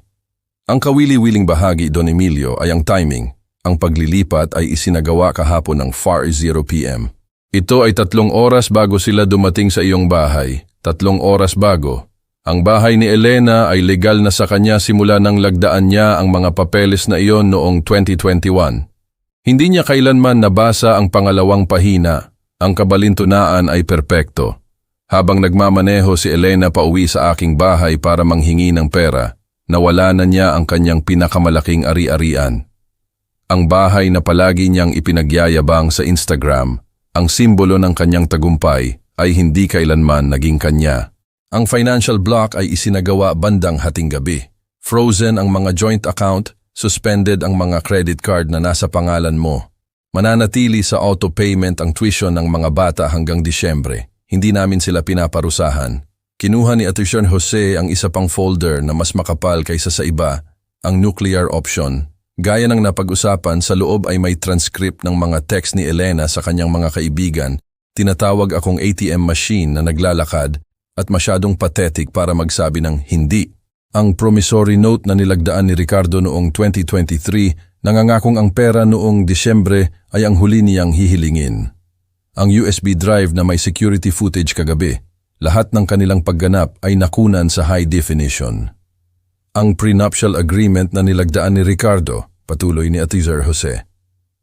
Ang kawili-wiling bahagi, Don Emilio, ay ang timing. Ang paglilipat ay isinagawa kahapon ng 4:00 p.m. Ito ay 3 oras bago sila dumating sa iyong bahay. 3 oras bago. Ang bahay ni Elena ay legal na sa kanya simula nang lagdaan niya ang mga papeles na iyon noong 2021. Hindi niya kailanman nabasa ang pangalawang pahina. Ang kabalintunaan ay perpekto. Habang nagmamaneho si Elena pauwi sa aking bahay para manghingi ng pera, nawala na niya ang kanyang pinakamalaking ari-arian. Ang bahay na palagi niyang ipinagyayabang sa Instagram, ang simbolo ng kanyang tagumpay, ay hindi kailanman naging kanya. Ang financial block ay isinagawa bandang hating gabi. Frozen ang mga joint account, suspended ang mga credit card na nasa pangalan mo. Mananatili sa auto payment ang tuition ng mga bata hanggang Disyembre. Hindi namin sila pinaparusahan. Kinuha ni Attorney Jose ang isa pang folder na mas makapal kaysa sa iba, ang nuclear option. Gaya ng napag-usapan, sa loob ay may transcript ng mga text ni Elena sa kanyang mga kaibigan. Tinatawag akong ATM machine na naglalakad at masyadong pathetic para magsabi ng hindi. Ang promissory note na nilagdaan ni Ricardo noong 2023 Nangangakong ang pera noong Disyembre ay ang huli niyang hihilingin. Ang USB drive na may security footage kagabi, lahat ng kanilang pagganap ay nakunan sa high definition. Ang prenuptial agreement na nilagdaan ni Ricardo, patuloy ni Atizar Jose,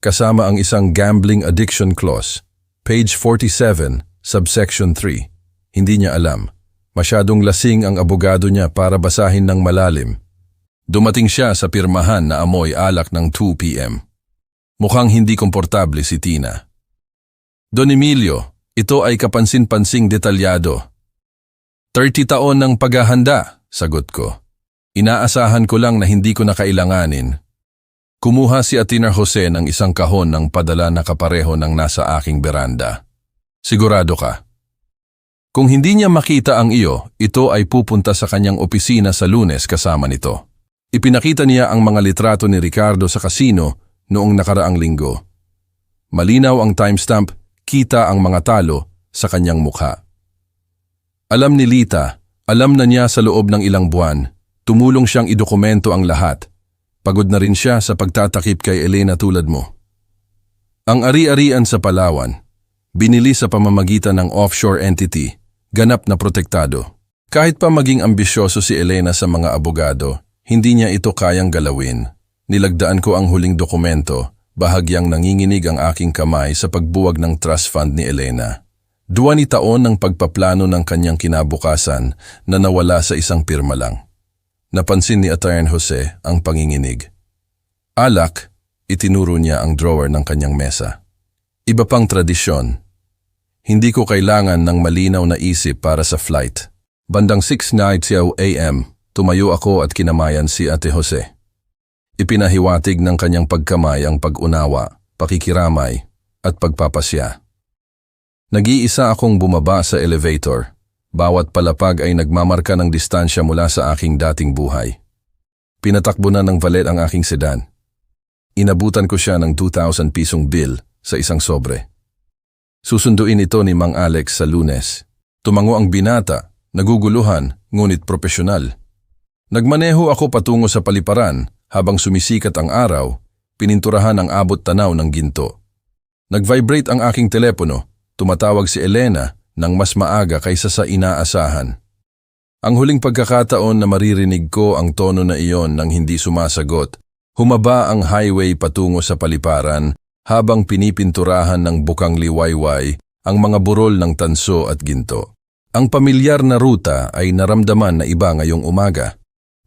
kasama ang isang gambling addiction clause, page 47, subsection 3. Hindi niya alam. Masyadong lasing ang abogado niya para basahin ng malalim. Dumating siya sa pirmahan na amoy alak ng 2 p.m. Mukhang hindi komportable si Tina. Don Emilio, ito ay kapansin-pansing detalyado. 30 taon ng paghahanda, sagot ko. Inaasahan ko lang na hindi ko na kailanganin. Kumuha si Atizar Jose ng isang kahon ng padala na kapareho ng nasa aking beranda. Sigurado ka? Kung hindi niya makita ang iyo, ito ay pupunta sa kanyang opisina sa Lunes kasama nito. Ipinakita niya ang mga litrato ni Ricardo sa kasino noong nakaraang linggo. Malinaw ang timestamp, kita ang mga talo sa kanyang mukha. Alam ni Lita, alam na niya sa loob ng ilang buwan, tumulong siyang idokumento ang lahat. Pagod na rin siya sa pagtatakip kay Elena tulad mo. Ang ari-arian sa Palawan, binili sa pamamagitan ng offshore entity, ganap na protektado. Kahit pa maging ambisyoso si Elena sa mga abogado, hindi niya ito kayang galawin. Nilagdaan ko ang huling dokumento, bahagyang nanginginig ang aking kamay sa pagbuwag ng trust fund ni Elena. 20 taon ng pagpaplano ng kanyang kinabukasan na nawala sa isang pirma lang. Napansin ni Atizar Jose ang panginginig. Alak, itinuro niya ang drawer ng kanyang mesa. Iba pang tradisyon. Hindi ko kailangan ng malinaw na isip para sa flight. Bandang 6:09 a.m., tumayo ako at kinamayan si Ate Jose. Ipinahiwatig ng kanyang pagkamay ang pag-unawa, pakikiramay, at pagpapasya. Nag-iisa akong bumaba sa elevator. Bawat palapag ay nagmamarka ng distansya mula sa aking dating buhay. Pinatakbo na ng valet ang aking sedan. Inabutan ko siya ng 2,000 pisong bill sa isang sobre. Susunduin ito ni Mang Alex sa Lunes. Tumango ang binata, naguguluhan, ngunit propesyonal. Nagmaneho ako patungo sa paliparan habang sumisikat ang araw, pininturahan ang abot tanaw ng ginto. Nag-vibrate ang aking telepono, tumatawag si Elena nang mas maaga kaysa sa inaasahan. Ang huling pagkakataon na maririnig ko ang tono na iyon nang hindi sumasagot, humaba ang highway patungo sa paliparan habang pinipinturahan ng bukang liwayway ang mga burol ng tanso at ginto. Ang pamilyar na ruta ay naramdaman na iba ngayong umaga.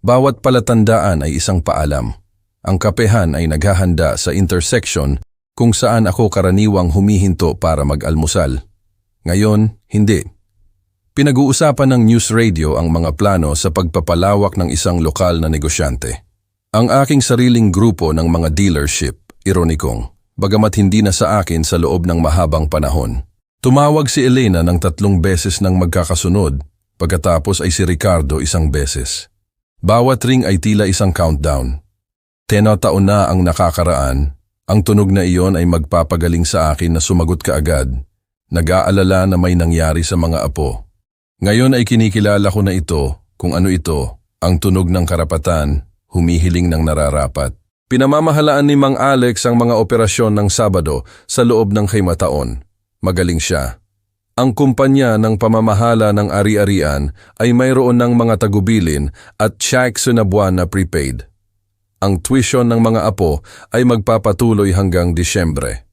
Bawat palatandaan ay isang paalam. Ang kapehan ay naghahanda sa intersection kung saan ako karaniwang humihinto para mag-almusal. Ngayon, hindi. Pinag-uusapan ng news radio ang mga plano sa pagpapalawak ng isang lokal na negosyante. Ang aking sariling grupo ng mga dealership, ironikong, bagamat hindi na sa akin sa loob ng mahabang panahon. Tumawag si Elena ng 3 beses ng magkakasunod, pagkatapos ay si Ricardo 1 beses. Bawat ring ay tila isang countdown. 10 taon na ang nakakaraan, ang tunog na iyon ay magpapagaling sa akin na sumagot kaagad. Nag-aalala na may nangyari sa mga apo. Ngayon ay kinikilala ko na ito, kung ano ito, ang tunog ng karapatan, humihiling ng nararapat. Pinamamahalaan ni Mang Alex ang mga operasyon ng Sabado sa loob ng Kaimataon. Magaling siya. Ang kumpanya ng pamamahala ng ari-arian ay mayroon ng mga tagubilin at checks na buwan na prepaid. Ang tuition ng mga apo ay magpapatuloy hanggang Disyembre.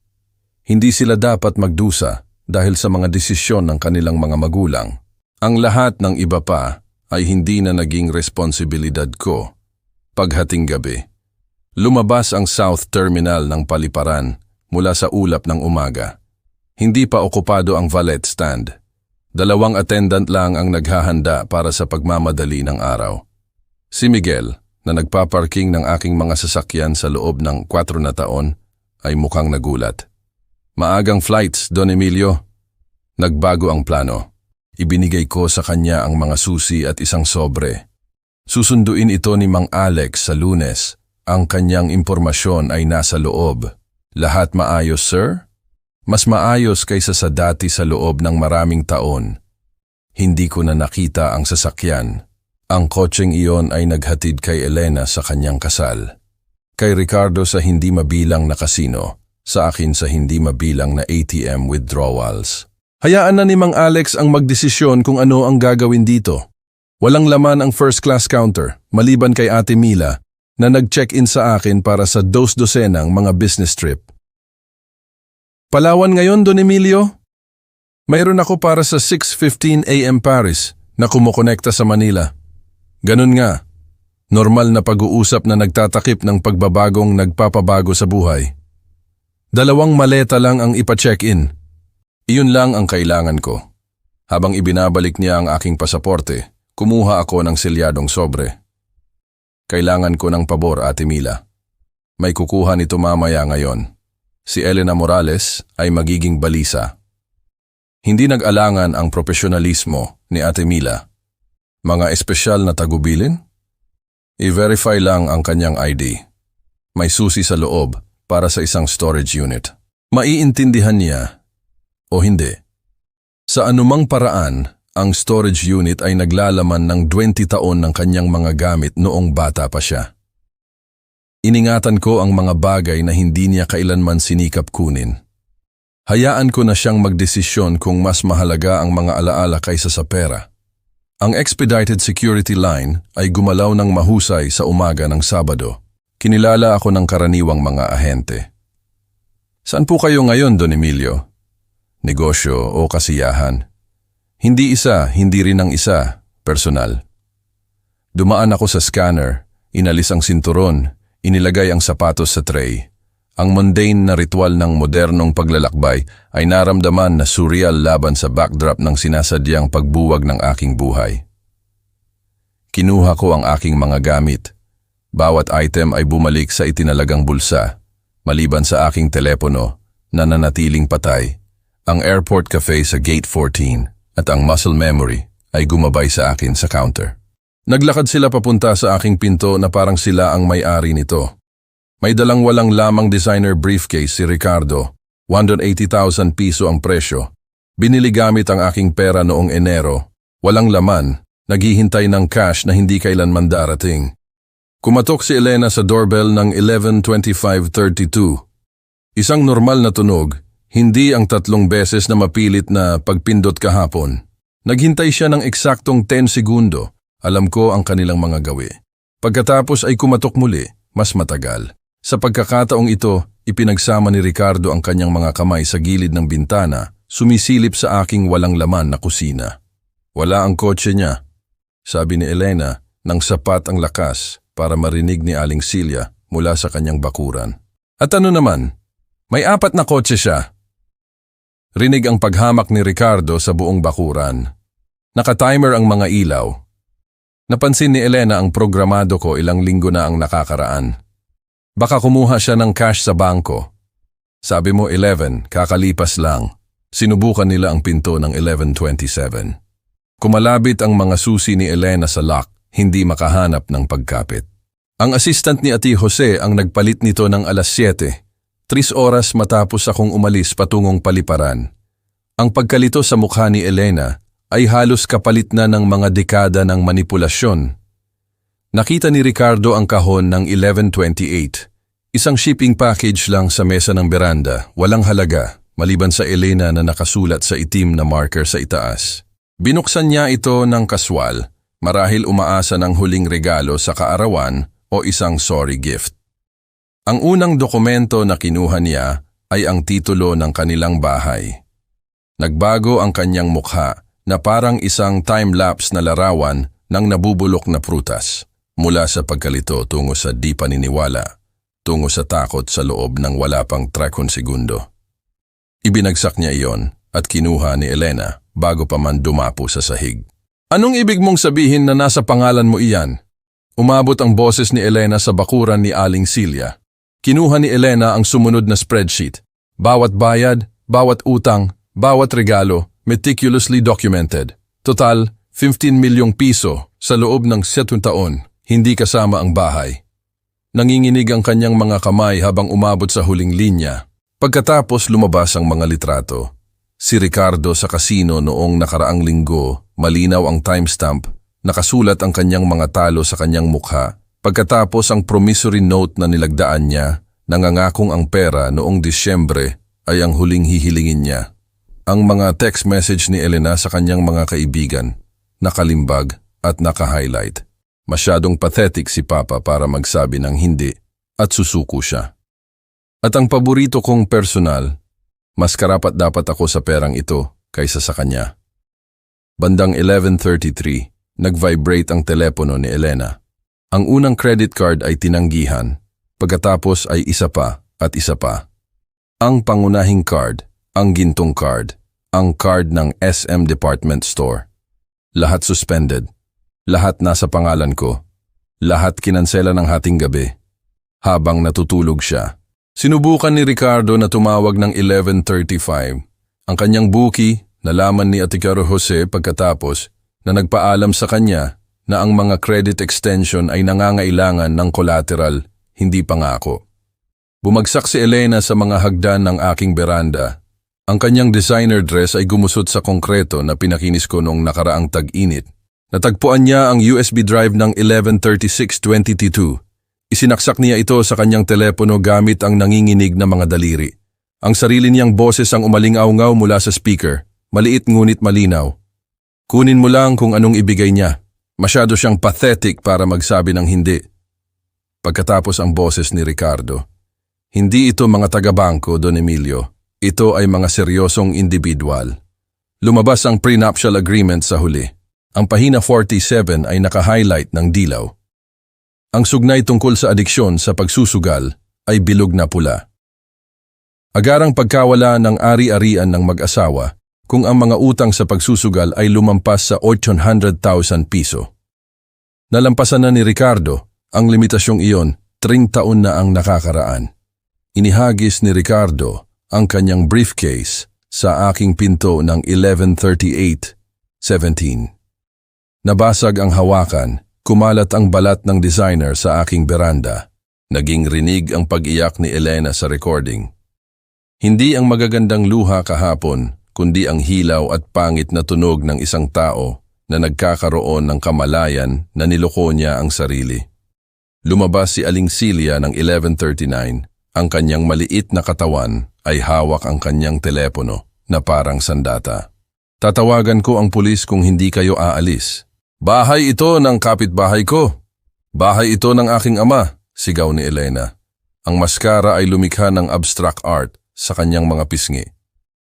Hindi sila dapat magdusa dahil sa mga desisyon ng kanilang mga magulang. Ang lahat ng iba pa ay hindi na naging responsibilidad ko. Paghating gabi, lumabas ang South Terminal ng Paliparan mula sa ulap ng umaga. Hindi pa okupado ang valet stand. 2 attendant lang ang naghahanda para sa pagmamadali ng araw. Si Miguel, na nagpaparking ng aking mga sasakyan sa loob ng 4 na taon, ay mukhang nagulat. Maagang flights, Don Emilio. Nagbago ang plano. Ibinigay ko sa kanya ang mga susi at isang sobre. Susunduin ito ni Mang Alex sa Lunes. Ang kanyang impormasyon ay nasa loob. Lahat maayos, sir? Mas maayos kaysa sa dati sa loob ng maraming taon. Hindi ko na nakita ang sasakyan. Ang kotseng iyon ay naghatid kay Elena sa kanyang kasal. Kay Ricardo sa hindi mabilang na casino, sa akin sa hindi mabilang na ATM withdrawals. Hayaan na ni Mang Alex ang magdesisyon kung ano ang gagawin dito. Walang laman ang first class counter, maliban kay Ate Mila na nag-check-in sa akin para sa dos-dosenang mga business trip. Palawan ngayon, Don Emilio? Mayroon ako para sa 6:15 AM Paris na kumukonekta sa Manila. Ganun nga. Normal na pag-uusap na nagtatakip ng pagbabagong nagpapabago sa buhay. 2 maleta lang ang ipa-check-in. Iyon lang ang kailangan ko. Habang ibinabalik niya ang aking pasaporte, kumuha ako ng selyadong sobre. Kailangan ko ng pabor, Ate Mila. May kukuha nito mamaya ngayon. Si Elena Morales ay magiging balisa. Hindi nag-alangan ang profesionalismo ni Ate Mila. Mga espesyal na tagubilin? I-verify lang ang kanyang ID. May susi sa loob para sa isang storage unit. Maiintindihan niya o hindi. Sa anumang paraan, ang storage unit ay naglalaman ng 20 taon ng kanyang mga gamit noong bata pa siya. Iningatan ko ang mga bagay na hindi niya kailanman sinikap kunin. Hayaan ko na siyang magdesisyon kung mas mahalaga ang mga alaala kaysa sa pera. Ang expedited security line ay gumalaw ng mahusay sa umaga ng Sabado. Kinilala ako ng karaniwang mga ahente. Saan po kayo ngayon, Don Emilio? Negosyo o kasiyahan? Hindi isa, hindi rin ang isa, personal. Dumaan ako sa scanner, inalis ang sinturon, inilagay ang sapatos sa tray. Ang mundane na ritual ng modernong paglalakbay ay naramdaman na surreal laban sa backdrop ng sinasadyang pagbuwag ng aking buhay. Kinuha ko ang aking mga gamit. Bawat item ay bumalik sa itinalagang bulsa, maliban sa aking telepono na nanatiling patay, ang airport cafe sa Gate 14 at ang muscle memory ay gumabay sa akin sa counter. Naglakad sila papunta sa aking pinto na parang sila ang may-ari nito. May dalang walang lamang designer briefcase si Ricardo, 180,000 piso ang presyo. Binili gamit ang aking pera noong Enero. Walang laman, naghihintay ng cash na hindi kailanman darating. Kumatok si Elena sa doorbell ng 11:25:32. Isang normal na tunog, hindi ang 3 beses na mapilit na pagpindot kahapon. Naghintay siya ng eksaktong 10 segundo. Alam ko ang kanilang mga gawi. Pagkatapos ay kumatok muli, mas matagal. Sa pagkakataong ito, ipinagsama ni Ricardo ang kanyang mga kamay sa gilid ng bintana, sumisilip sa aking walang laman na kusina. Wala ang kotse niya, sabi ni Elena, nang sapat ang lakas para marinig ni Aling Celia mula sa kanyang bakuran. At ano naman, may 4 na kotse siya. Rinig ang paghamak ni Ricardo sa buong bakuran. Nakatimer ang mga ilaw. Napansin ni Elena ang programado ko ilang linggo na ang nakakaraan. Baka kumuha siya ng cash sa bangko. Sabi mo 11, kakalipas lang. Sinubukan nila ang pinto ng 11:27. Kumalabit ang mga susi ni Elena sa lock, hindi makahanap ng pagkapit. Ang assistant ni Ate Jose ang nagpalit nito ng 7:00, 3 oras matapos akong umalis patungong paliparan. Ang pagkalito sa mukha ni Elena ay halos kapalit na ng mga dekada ng manipulasyon. Nakita ni Ricardo ang kahon ng 11:28. Isang shipping package lang sa mesa ng beranda, walang halaga, maliban sa Elena na nakasulat sa itim na marker sa itaas. Binuksan niya ito ng kaswal, marahil umaasa ng huling regalo sa kaarawan o isang sorry gift. Ang unang dokumento na kinuha niya ay ang titulo ng kanilang bahay. Nagbago ang kanyang mukha na parang isang time-lapse na larawan ng nabubulok na prutas. Mula sa pagkalito tungo sa di paniniwala, tungo sa takot sa loob ng wala pang 30 segundo. Ibinagsak niya iyon at kinuha ni Elena bago pa man dumapo sa sahig. Anong ibig mong sabihin na nasa pangalan mo iyan? Umabot ang boses ni Elena sa bakuran ni Aling Celia. Kinuha ni Elena ang sumunod na spreadsheet. Bawat bayad, bawat utang, bawat regalo, meticulously documented. Total, 15 milyong piso sa loob ng 7 taon. Hindi kasama ang bahay. Nanginginig ang kanyang mga kamay habang umabot sa huling linya. Pagkatapos lumabas ang mga litrato. Si Ricardo sa kasino noong nakaraang linggo, malinaw ang timestamp, nakasulat ang kanyang mga talo sa kanyang mukha Pagkatapos ang promissory note na nilagdaan niya, nangangakong ang pera noong Disyembre ay ang huling hihilingin niya. Ang mga text message ni Elena sa kanyang mga kaibigan, nakalimbag at naka-highlight. Masyadong pathetic si Papa para magsabi ng hindi at susuko siya. At ang paborito kong personal, mas karapat-dapat ako sa perang ito kaysa sa kanya. Bandang 11:33, nag-vibrate ang telepono ni Elena. Ang unang credit card ay tinanggihan, pagkatapos ay isa pa at isa pa. Ang pangunahing card, ang gintong card, ang card ng SM Department Store. Lahat suspended, lahat nasa pangalan ko, lahat kinansela ng hating gabi. Habang natutulog siya, sinubukan ni Ricardo na tumawag ng 11:35. Ang kanyang bookie, nalaman ni Ate Caro Jose pagkatapos na nagpaalam sa kanya na ang mga credit extension ay nangangailangan ng collateral, hindi pangako. Bumagsak si Elena sa mga hagdan ng aking beranda. Ang kanyang designer dress ay gumusot sa konkreto na pinakinis ko noong nakaraang tag-init. Natagpuan niya ang USB drive ng 11:36:2022. Isinaksak niya ito sa kanyang telepono gamit ang nanginginig na mga daliri. Ang sarili niyang boses ang umalingaw-ngaw mula sa speaker, maliit ngunit malinaw. Kunin mo lang kung anong ibigay niya. Masyado siyang pathetic para magsabi ng hindi. Pagkatapos ang boses ni Ricardo, hindi ito mga taga-bangko, Don Emilio. Ito ay mga seryosong individual. Lumabas ang prenuptial agreement sa huli. Ang pahina 47 ay naka-highlight ng dilaw. Ang sugnay tungkol sa adiksyon sa pagsusugal ay bilog na pula. Agarang pagkawala ng ari-arian ng mag-asawa kung ang mga utang sa pagsusugal ay lumampas sa 800,000 piso. Nalampasan na ni Ricardo ang limitasyong iyon, 30 taon na ang nakakaraan. Inihagis ni Ricardo ang kanyang briefcase sa aking pinto ng 11:38:17. Nabasag ang hawakan, kumalat ang balat ng designer sa aking beranda. Naging rinig ang pag-iyak ni Elena sa recording. Hindi ang magagandang luha kahapon, kundi ang hilaw at pangit na tunog ng isang tao na nagkakaroon ng kamalayan na niloko niya ang sarili. Lumabas si Aling Celia ng 11:39. Ang kanyang maliit na katawan ay hawak ang kanyang telepono na parang sandata. Tatawagan ko ang pulis kung hindi kayo aalis. Bahay ito ng kapitbahay ko. Bahay ito ng aking ama, sigaw ni Elena. Ang maskara ay lumikha ng abstract art sa kanyang mga pisngi.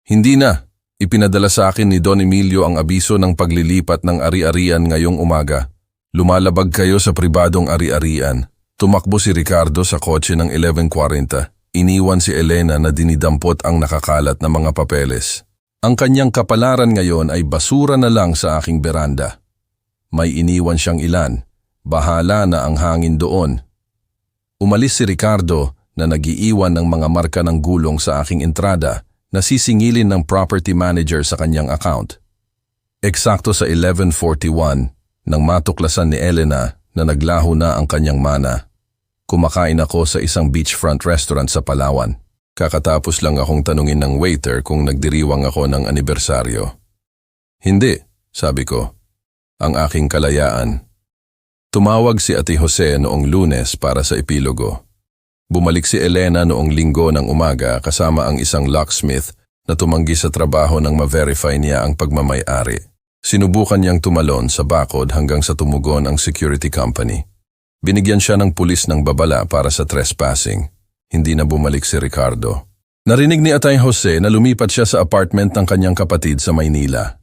Hindi na. Ipinadala sa akin ni Don Emilio ang abiso ng paglilipat ng ari-arian ngayong umaga. Lumalabag kayo sa pribadong ari-arian. Tumakbo si Ricardo sa kotse ng 11:40. Iniwan si Elena na dinidampot ang nakakalat na mga papeles. Ang kanyang kapalaran ngayon ay basura na lang sa aking beranda. May iniwan siyang ilan. Bahala na ang hangin doon. Umalis si Ricardo na nagiiwan ng mga marka ng gulong sa aking entrada na sisingilin ng property manager sa kanyang account. Eksakto sa 11:41 nang matuklasan ni Elena na naglaho na ang kanyang mana. Kumakain ako sa isang beachfront restaurant sa Palawan. Kakatapos lang akong tanungin ng waiter kung nagdiriwang ako ng anibersaryo. Hindi, sabi ko. Ang aking kalayaan. Tumawag si Ate Jose noong Lunes para sa epilogo. Bumalik si Elena noong Linggo ng umaga kasama ang isang locksmith na tumanggi sa trabaho nang ma-verify niya ang pagmamay-ari. Sinubukan niyang tumalon sa bakod hanggang sa tumugon ang security company. Binigyan siya ng pulis ng babala para sa trespassing. Hindi na bumalik si Ricardo. Narinig ni Atay Jose na lumipat siya sa apartment ng kanyang kapatid sa Maynila.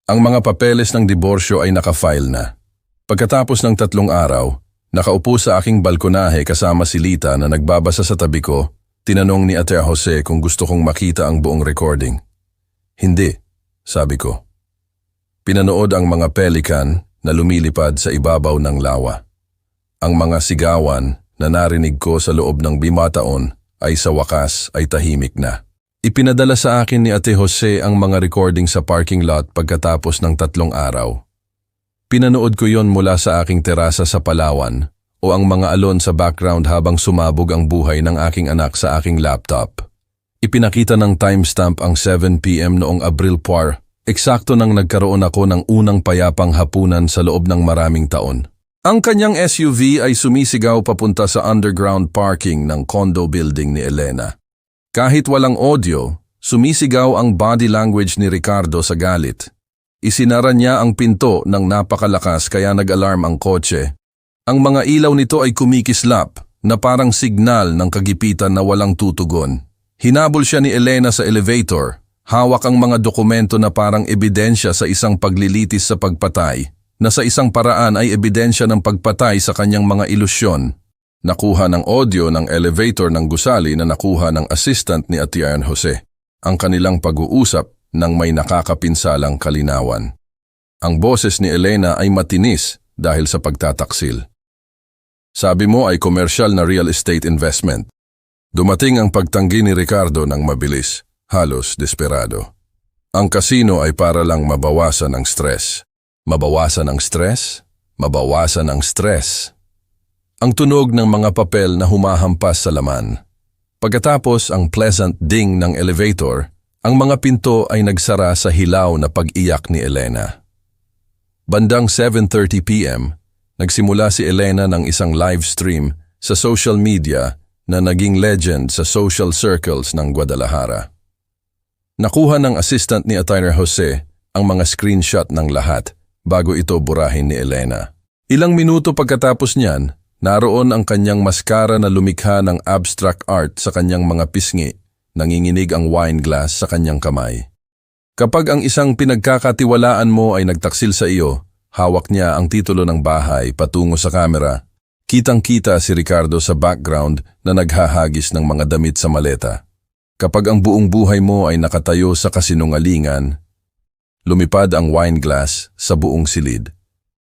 Ang mga papeles ng diborsyo ay nakafile na. Pagkatapos ng 3 araw, nakaupo sa aking balkonahe kasama si Lita na nagbabasa sa tabi ko, tinanong ni Ate Jose kung gusto kong makita ang buong recording. Hindi, sabi ko. Pinanood ang mga pelikan na lumilipad sa ibabaw ng lawa. Ang mga sigawan na narinig ko sa loob ng 5 taon ay sa wakas ay tahimik na. Ipinadala sa akin ni Ate Jose ang mga recording sa parking lot pagkatapos ng 3 araw. Pinanood ko yon mula sa aking terasa sa Palawan o ang mga alon sa background habang sumabog ang buhay ng aking anak sa aking laptop. Ipinakita ng timestamp ang 7 p.m. noong Abril 4, eksakto nang nagkaroon ako ng unang payapang hapunan sa loob ng maraming taon. Ang kanyang SUV ay sumisigaw papunta sa underground parking ng condo building ni Elena. Kahit walang audio, sumisigaw ang body language ni Ricardo sa galit. Isinara niya ang pinto ng napakalakas kaya nag-alarm ang kotse. Ang mga ilaw nito ay kumikislap na parang signal ng kagipitan na walang tutugon. Hinabol siya ni Elena sa elevator, hawak ang mga dokumento na parang ebidensya sa isang paglilitis sa pagpatay, na sa isang paraan ay ebidensya ng pagpatay sa kanyang mga ilusyon. Nakuha ng audio ng elevator ng gusali na nakuha ng assistant ni Atian Jose, ang kanilang pag-uusap nang may nakakapinsalang kalinawan. Ang boses ni Elena ay matinis dahil sa pagtataksil. Sabi mo ay komersyal na real estate investment. Dumating ang pagtanggi ni Ricardo ng mabilis, halos desperado. Ang kasino ay para lang mabawasan ang stress. Mabawasan ang stress? Mabawasan ang stress. Ang tunog ng mga papel na humahampas sa laman. Pagkatapos ang pleasant ding ng elevator, ang mga pinto ay nagsara sa hilaw na pag-iyak ni Elena. Bandang 7:30 p.m., nagsimula si Elena ng isang live stream sa social media na naging legend sa social circles ng Guadalajara. Nakuha ng assistant ni Atian Jose ang mga screenshot ng lahat bago ito burahin ni Elena. Ilang minuto pagkatapos niyan, naroon ang kanyang maskara na lumikha ng abstract art sa kanyang mga pisngi. Nanginginig ang wine glass sa kanyang kamay. Kapag ang isang pinagkakatiwalaan mo ay nagtaksil sa iyo, hawak niya ang titulo ng bahay patungo sa kamera. Kitang-kita si Ricardo sa background na naghahagis ng mga damit sa maleta. Kapag ang buong buhay mo ay nakatayo sa kasinungalingan, lumipad ang wine glass sa buong silid.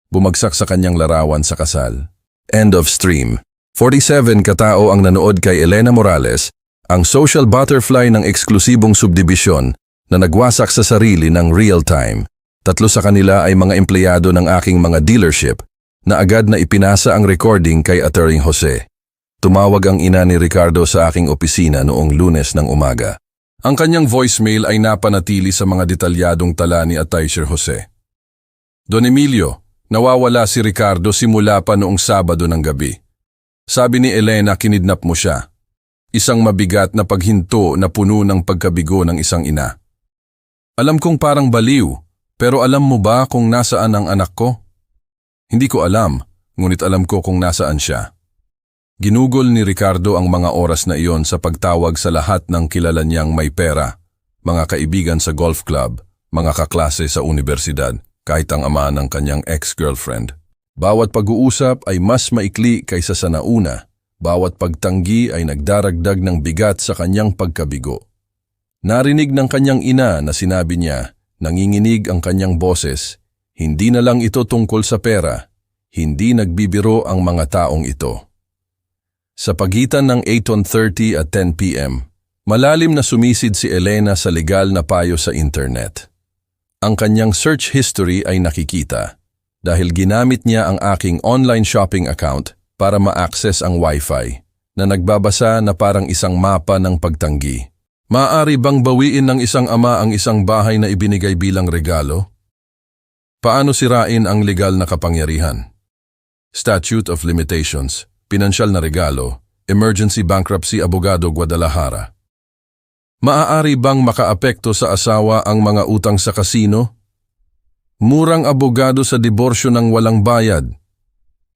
Bumagsak sa kanyang larawan sa kasal. End of stream. 47 katao ang nanood kay Elena Morales, ang social butterfly ng eksklusibong subdibisyon na nagwasak sa sarili ng real time. 3 sa kanila ay mga empleyado ng aking mga dealership na agad na ipinasa ang recording kay Atty. Jose. Tumawag ang ina ni Ricardo sa aking opisina noong Lunes ng umaga. Ang kanyang voicemail ay napanatili sa mga detalyadong tala ni Atty. Jose. Don Emilio, nawawala si Ricardo simula pa noong Sabado ng gabi. Sabi ni Elena kinidnap mo siya. Isang mabigat na paghinto na puno ng pagkabigo ng isang ina. Alam kong parang baliw, pero alam mo ba kung nasaan ang anak ko? Hindi ko alam, ngunit alam ko kung nasaan siya. Ginugol ni Ricardo ang mga oras na iyon sa pagtawag sa lahat ng kilala niyang may pera, mga kaibigan sa golf club, mga kaklase sa universidad, kahit ang ama ng kanyang ex-girlfriend. Bawat pag-uusap ay mas maikli kaysa sa nauna. Bawat pagtanggi ay nagdaragdag ng bigat sa kanyang pagkabigo. Narinig ng kanyang ina na sinabi niya, nanginginig ang kanyang boses, hindi na lang ito tungkol sa pera, hindi nagbibiro ang mga taong ito. Sa pagitan ng 8:30 at 10 p.m., malalim na sumisid si Elena sa legal na payo sa internet. Ang kanyang search history ay nakikita dahil ginamit niya ang aking online shopping account para ma-access ang Wi-Fi na nagbabasa na parang isang mapa ng pagtanggi. Maaari bang bawiin ng isang ama ang isang bahay na ibinigay bilang regalo? Paano sirain ang legal na kapangyarihan? Statute of Limitations, Pinansyal na regalo, Emergency Bankruptcy Abogado Guadalajara. Maaari bang makaapekto sa asawa ang mga utang sa kasino? Murang abogado sa diborsyo ng walang bayad.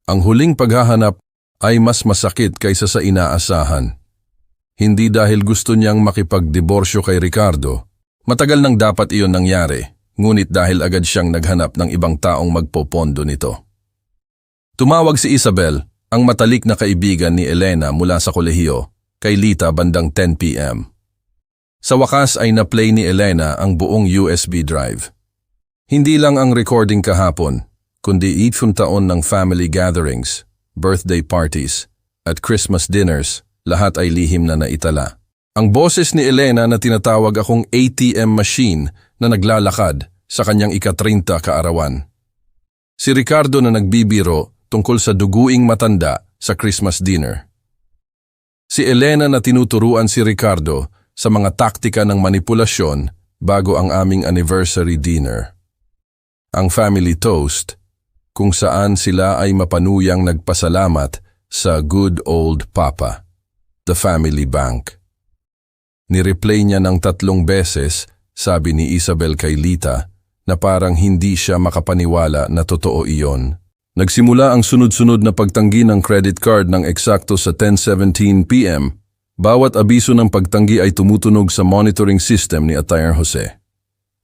Ang huling paghahanap ay mas masakit kaysa sa inaasahan. Hindi dahil gusto niyang makipagdiborsyo kay Ricardo. Matagal nang dapat iyon nangyari, ngunit dahil agad siyang naghanap ng ibang taong magpopondo nito. Tumawag si Isabel, ang matalik na kaibigan ni Elena mula sa kolehiyo, kay Lita bandang 10 p.m. Sa wakas ay na-play ni Elena ang buong USB drive. Hindi lang ang recording kahapon, kundi 8 taon ng family gatherings, birthday parties, at Christmas dinners, lahat ay lihim na naitala. Ang boses ni Elena na tinatawag akong ATM machine na naglalakad sa kanyang ika-30 kaarawan. Si Ricardo na nagbibiro tungkol sa duguing matanda sa Christmas dinner. Si Elena na tinuturuan si Ricardo sa mga taktika ng manipulasyon bago ang aming anniversary dinner. Ang family toast, kung saan sila ay mapanuyang nagpasalamat sa good old Papa, the family bank. Nireplay niya ng 3 beses, sabi ni Isabel kay Lita, na parang hindi siya makapaniwala na totoo iyon. Nagsimula ang sunod-sunod na pagtanggi ng credit card ng eksakto sa 10:17 p.m. Bawat abiso ng pagtanggi ay tumutunog sa monitoring system ni Atayer Jose.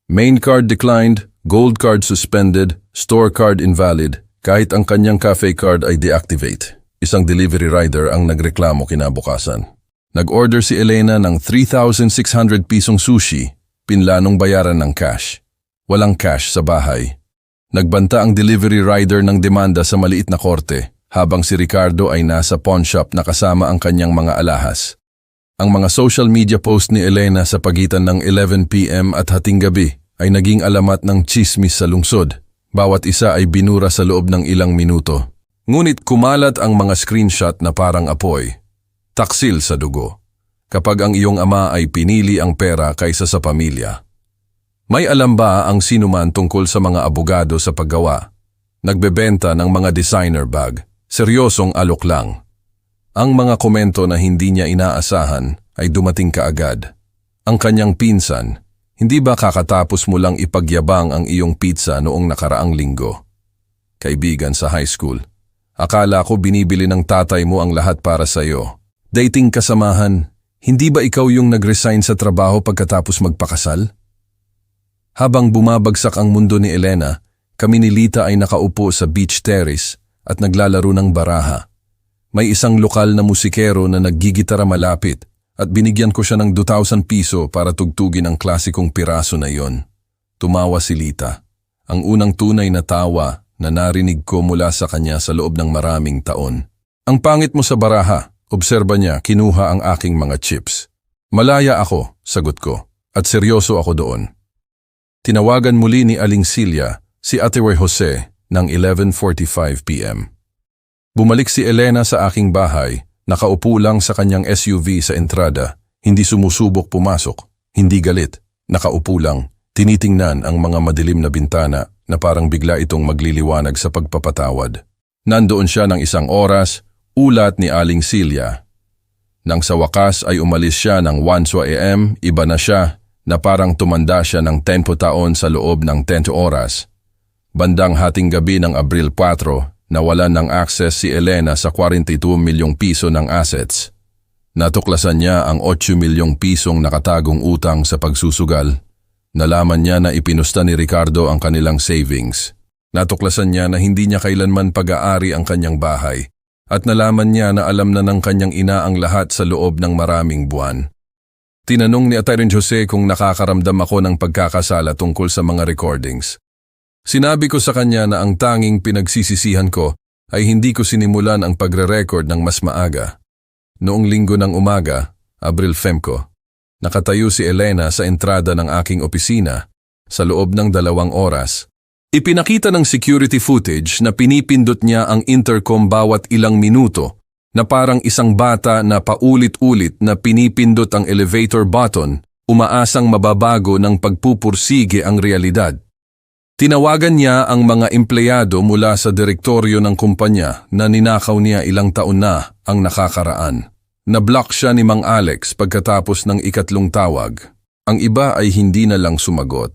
Main card declined, gold card suspended, store card invalid, kahit ang kanyang cafe card ay deactivate. Isang delivery rider ang nagreklamo kinabukasan. Nag-order si Elena ng 3,600 pisong sushi, pinlanong bayaran ng cash. Walang cash sa bahay. Nagbanta ang delivery rider ng demanda sa maliit na korte, habang si Ricardo ay nasa pawn shop na kasama ang kanyang mga alahas. Ang mga social media post ni Elena sa pagitan ng 11 p.m. at hating gabi ay naging alamat ng tsismis sa lungsod. Bawat isa ay binura sa loob ng ilang minuto. Ngunit kumalat ang mga screenshot na parang apoy. Taksil sa dugo. Kapag ang iyong ama ay pinili ang pera kaysa sa pamilya. May alam ba ang sinuman tungkol sa mga abogado sa paggawa? Nagbebenta ng mga designer bag. Seryosong alok lang. Ang mga komento na hindi niya inaasahan ay dumating kaagad. Ang kanyang pinsan, hindi ba kakatapos mo lang ipagyabang ang iyong pizza noong nakaraang linggo? Kaibigan sa high school, akala ko binibili ng tatay mo ang lahat para sa iyo. Dating kasamahan, hindi ba ikaw yung nag-resign sa trabaho pagkatapos magpakasal? Habang bumabagsak ang mundo ni Elena, kami ni Lita ay nakaupo sa beach terrace at naglalaro ng baraha. May isang lokal na musikero na naggigitara malapit at binigyan ko siya ng 2,000 piso para tugtugin ang klasikong piraso na iyon. Tumawa si Lita. Ang unang tunay na tawa na narinig ko mula sa kanya sa loob ng maraming taon. Ang pangit mo sa baraha, obserba niya, kinuha ang aking mga chips. Malaya ako, sagot ko, at seryoso ako doon. Tinawagan muli ni Aling Silya si Atayer Jose ng 11:45 p.m. Bumalik si Elena sa aking bahay, nakaupo lang sa kanyang SUV sa entrada, hindi sumusubok pumasok, hindi galit, nakaupo lang, tinitingnan ang mga madilim na bintana na parang bigla itong magliliwanag sa pagpapatawad. Nandoon siya ng 1 oras, ulat ni Aling Silya. Nang sa wakas ay umalis siya ng 1 a.m., iba na siya, na parang tumanda siya ng 10 taon sa loob ng 10 oras. Bandang hating gabi ng Abril 4, nawalan ng access si Elena sa 42 milyong piso ng assets. Natuklasan niya ang 8 milyong pisong nakatagong utang sa pagsusugal. Nalaman niya na ipinusta ni Ricardo ang kanilang savings. Natuklasan niya na hindi niya kailanman pag-aari ang kanyang bahay. At nalaman niya na alam na ng kanyang ina ang lahat sa loob ng maraming buwan. Tinanong ni Atayer Jose kung nakakaramdam ako ng pagkakasala tungkol sa mga recordings. Sinabi ko sa kanya na ang tanging pinagsisisihan ko ay hindi ko sinimulan ang pagre-record ng mas maaga. Noong linggo ng umaga, Abril 5, nakatayo si Elena sa entrada ng aking opisina sa loob ng 2 oras. Ipinakita ng security footage na pinipindot niya ang intercom bawat ilang minuto na parang isang bata na paulit-ulit na pinipindot ang elevator button, umaasang mababago ng pagpupursige ang realidad. Tinawagan niya ang mga empleyado mula sa direktoryo ng kumpanya na ninakaw niya ilang taon na ang nakakaraan. Nablock siya ni Mang Alex pagkatapos ng 3 tawag. Ang iba ay hindi na lang sumagot.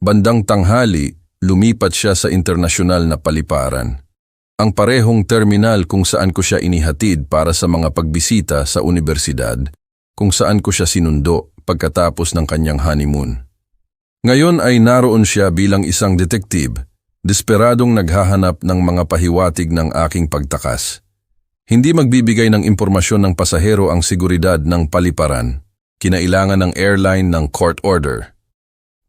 Bandang tanghali, lumipat siya sa internasyonal na paliparan. Ang parehong terminal kung saan ko siya inihatid para sa mga pagbisita sa universidad, kung saan ko siya sinundo pagkatapos ng kanyang honeymoon. Ngayon ay naroon siya bilang isang detektiv, desperadong naghahanap ng mga pahiwatig ng aking pagtakas. Hindi magbibigay ng impormasyon ng pasahero ang seguridad ng paliparan. Kinailangan ng airline ng court order.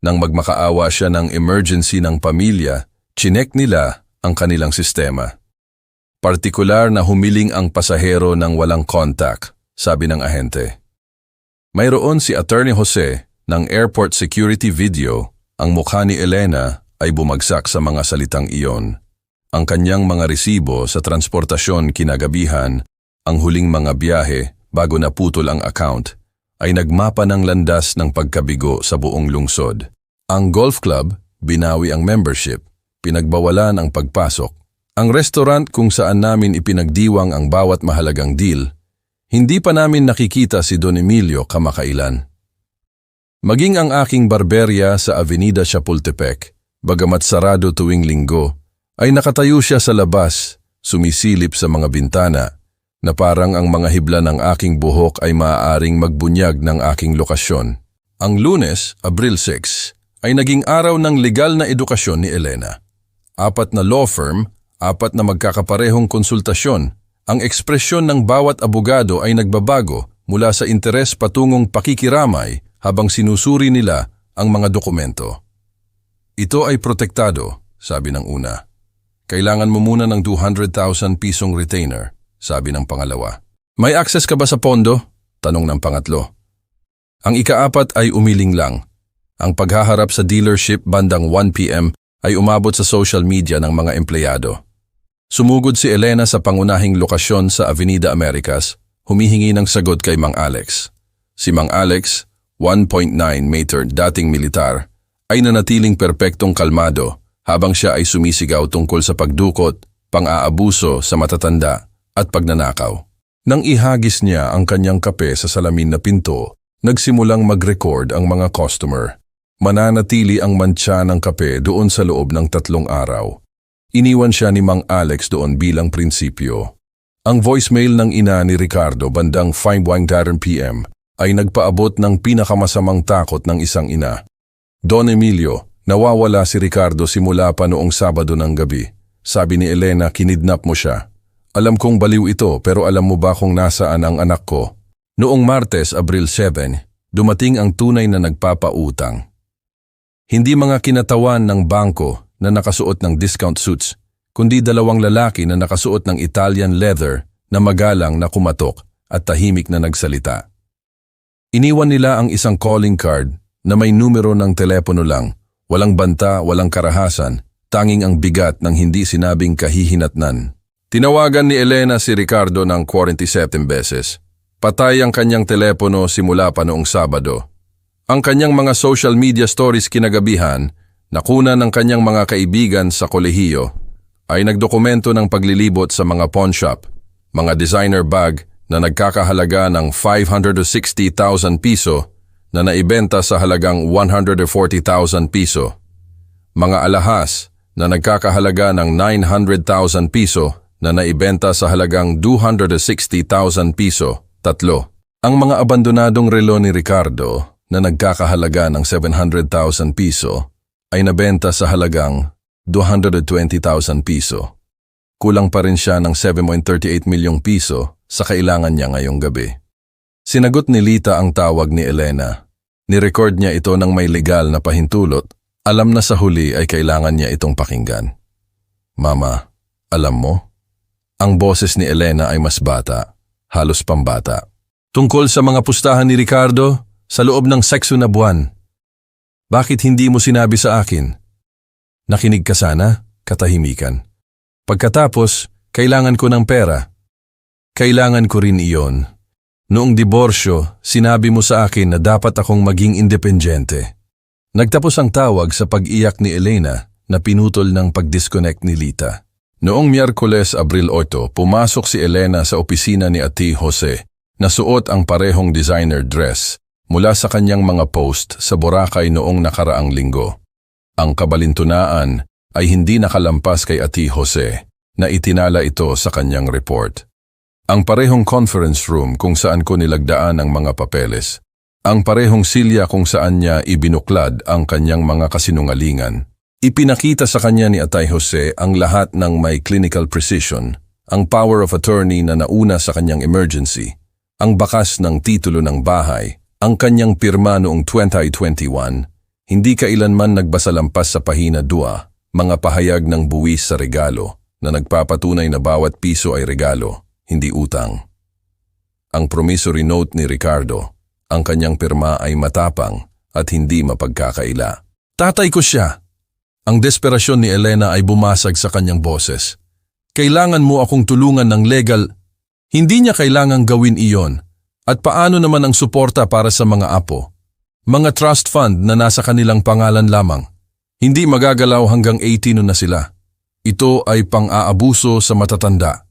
Nang magmakaawa siya ng emergency ng pamilya, chinek nila ang kanilang sistema. Partikular na humiling ang pasahero ng walang contact, sabi ng ahente. Mayroon si Attorney Jose ng airport security video, ang mukha ni Elena ay bumagsak sa mga salitang iyon. Ang kanyang mga resibo sa transportasyon kinagabihan, ang huling mga biyahe bago naputol ang account, ay nagmapa ng landas ng pagkabigo sa buong lungsod. Ang golf club, binawi ang membership, pinagbawalan ang pagpasok Ang restaurant kung saan namin ipinagdiwang ang bawat mahalagang deal, hindi pa namin nakikita si Don Emilio kamakailan. Maging ang aking barberya sa Avenida Chapultepec, bagamat sarado tuwing linggo, ay nakatayo siya sa labas, sumisilip sa mga bintana, na parang ang mga hibla ng aking buhok ay maaaring magbunyag ng aking lokasyon. Ang Lunes, Abril 6, ay naging araw ng legal na edukasyon ni Elena. 4 na law firm, 4 na magkakaparehong konsultasyon. Ang ekspresyon ng bawat abogado ay nagbabago mula sa interes patungong pakikiramay habang sinusuri nila ang mga dokumento. Ito ay protektado, sabi ng una. Kailangan mo muna ng 200,000 pisong retainer, sabi ng pangalawa. May access ka ba sa pondo? Tanong ng pangatlo. Ang ika-4 ay umiling lang. Ang paghaharap sa dealership bandang 1 p.m. ay umabot sa social media ng mga empleyado. Sumugod si Elena sa pangunahing lokasyon sa Avenida Americas, humihingi ng sagot kay Mang Alex. Si Mang Alex, 1.9 meter dating militar, ay nanatiling perpektong kalmado habang siya ay sumisigaw tungkol sa pagdukot, pang-aabuso sa matatanda at pagnanakaw. Nang ihagis niya ang kanyang kape sa salamin na pinto, nagsimulang mag-record ang mga customer. Mananatili ang mantsa ng kape doon sa loob ng 3 araw. Iniwan siya ni Mang Alex doon bilang prinsipyo. Ang voicemail ng ina ni Ricardo bandang 5:10 p.m. ay nagpaabot ng pinakamasamang takot ng isang ina. Don Emilio, nawawala si Ricardo simula pa noong Sabado ng gabi. Sabi ni Elena, kinidnap mo siya. Alam kong baliw ito pero alam mo ba kung nasaan ang anak ko? Noong Martes, Abril 7, dumating ang tunay na nagpapautang. Hindi mga kinatawan ng bangko na nakasuot ng discount suits, kundi 2 lalaki na nakasuot ng Italian leather na magalang na kumatok at tahimik na nagsalita. Iniwan nila ang isang calling card na may numero ng telepono lang, walang banta, walang karahasan, tanging ang bigat ng hindi sinabing kahihinatnan. Tinawagan ni Elena si Ricardo ng 47 beses. Patay ang kanyang telepono simula pa noong Sabado. Ang kanyang mga social media stories kinagabihan, nakuna ng kanyang mga kaibigan sa kolehiyo, ay nagdokumento ng paglilibot sa mga pawn shop, mga designer bag na nagkakahalaga ng 560,000 piso na naibenta sa halagang 140,000 piso, mga alahas na nagkakahalaga ng 900,000 piso na naibenta sa halagang 260,000 piso, 3. Ang mga abandonadong relo ni Ricardo na nagkakahalaga ng 700,000 piso ay nabenta sa halagang 220,000 piso. Kulang pa rin siya ng 7.38 milyong piso sa kailangan niya ngayong gabi. Sinagot ni Lita ang tawag ni Elena. Nirecord niya ito ng may legal na pahintulot. Alam na sa huli ay kailangan niya itong pakinggan. Mama, alam mo? Ang boses ni Elena ay mas bata, halos pambata. Tungkol sa mga pustahan ni Ricardo, sa loob ng 6 na buwan. Bakit hindi mo sinabi sa akin? Nakinig ka sana, katahimikan. Pagkatapos, kailangan ko ng pera. Kailangan ko rin iyon. Noong diborsyo, sinabi mo sa akin na dapat akong maging independyente. Nagtapos ang tawag sa pag-iyak ni Elena na pinutol ng pag-disconnect ni Lita. Noong Miyerkules, Abril 8, pumasok si Elena sa opisina ni Ate Jose na suot ang parehong designer dress mula sa kanyang mga post sa Boracay noong nakaraang linggo. Ang kabalintunaan ay hindi nakalampas kay Ate Jose na itinala ito sa kanyang report. Ang parehong conference room kung saan ko nilagdaan ang mga papeles. Ang parehong silya kung saan niya ibinuklad ang kanyang mga kasinungalingan. Ipinakita sa kanya ni Atay Jose ang lahat ng may clinical precision, ang power of attorney na nauna sa kanyang emergency, ang bakas ng titulo ng bahay, ang kanyang pirma noong 2021, hindi kailanman nagbasalampas sa pahina 2, mga pahayag ng buwis sa regalo na nagpapatunay na bawat piso ay regalo, hindi utang. Ang promissory note ni Ricardo, ang kanyang pirma ay matapang at hindi mapagkakaila. Tatay ko siya! Ang desperasyon ni Elena ay bumasag sa kanyang boses. Kailangan mo akong tulungan ng legal. Hindi niya kailangang gawin iyon. At paano naman ang suporta para sa mga apo? Mga trust fund na nasa kanilang pangalan lamang. Hindi magagalaw hanggang 18 na sila. Ito ay pang-aabuso sa matatanda.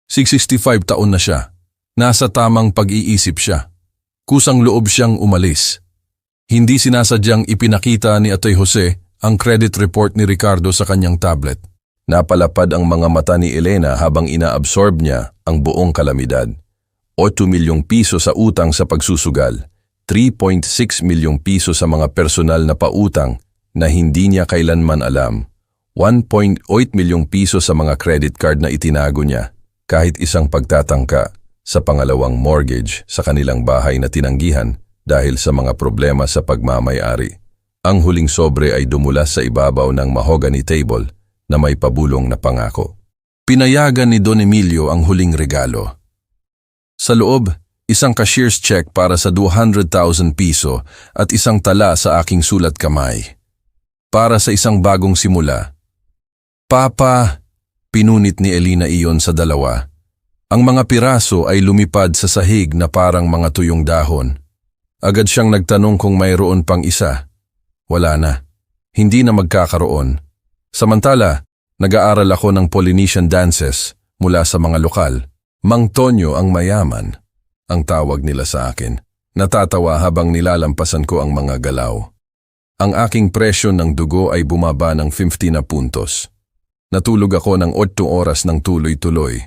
65 taon na siya. Nasa tamang pag-iisip siya. Kusang loob siyang umalis. Hindi sinasadyang ipinakita ni Atay Jose ang credit report ni Ricardo sa kanyang tablet. Napalapad ang mga mata ni Elena habang inaabsorb niya ang buong kalamidad. 8 milyong piso sa utang sa pagsusugal, 3.6 milyong piso sa mga personal na pautang na hindi niya kailanman alam, 1.8 milyong piso sa mga credit card na itinago niya, kahit isang pagtatangka sa pangalawang mortgage sa kanilang bahay na tinanggihan dahil sa mga problema sa pagmamay-ari. Ang huling sobre ay dumulas sa ibabaw ng mahogany table na may pabulong na pangako. Pinayagan ni Don Emilio ang huling regalo. Sa loob, isang cashier's check para sa 200,000 piso at isang tala sa aking sulat kamay. Para sa isang bagong simula. Papa, pinunit ni Elena iyon sa dalawa. Ang mga piraso ay lumipad sa sahig na parang mga tuyong dahon. Agad siyang nagtanong kung mayroon pang isa. Wala na. Hindi na magkakaroon. Samantala, nag-aaral ako ng Polynesian dances mula sa mga lokal. Mang Tonyo ang mayaman, ang tawag nila sa akin. Natatawa habang nilalampasan ko ang mga galaw. Ang aking presyo ng dugo ay bumaba ng 50 na puntos. Natulog ako ng 8 oras ng tuloy-tuloy.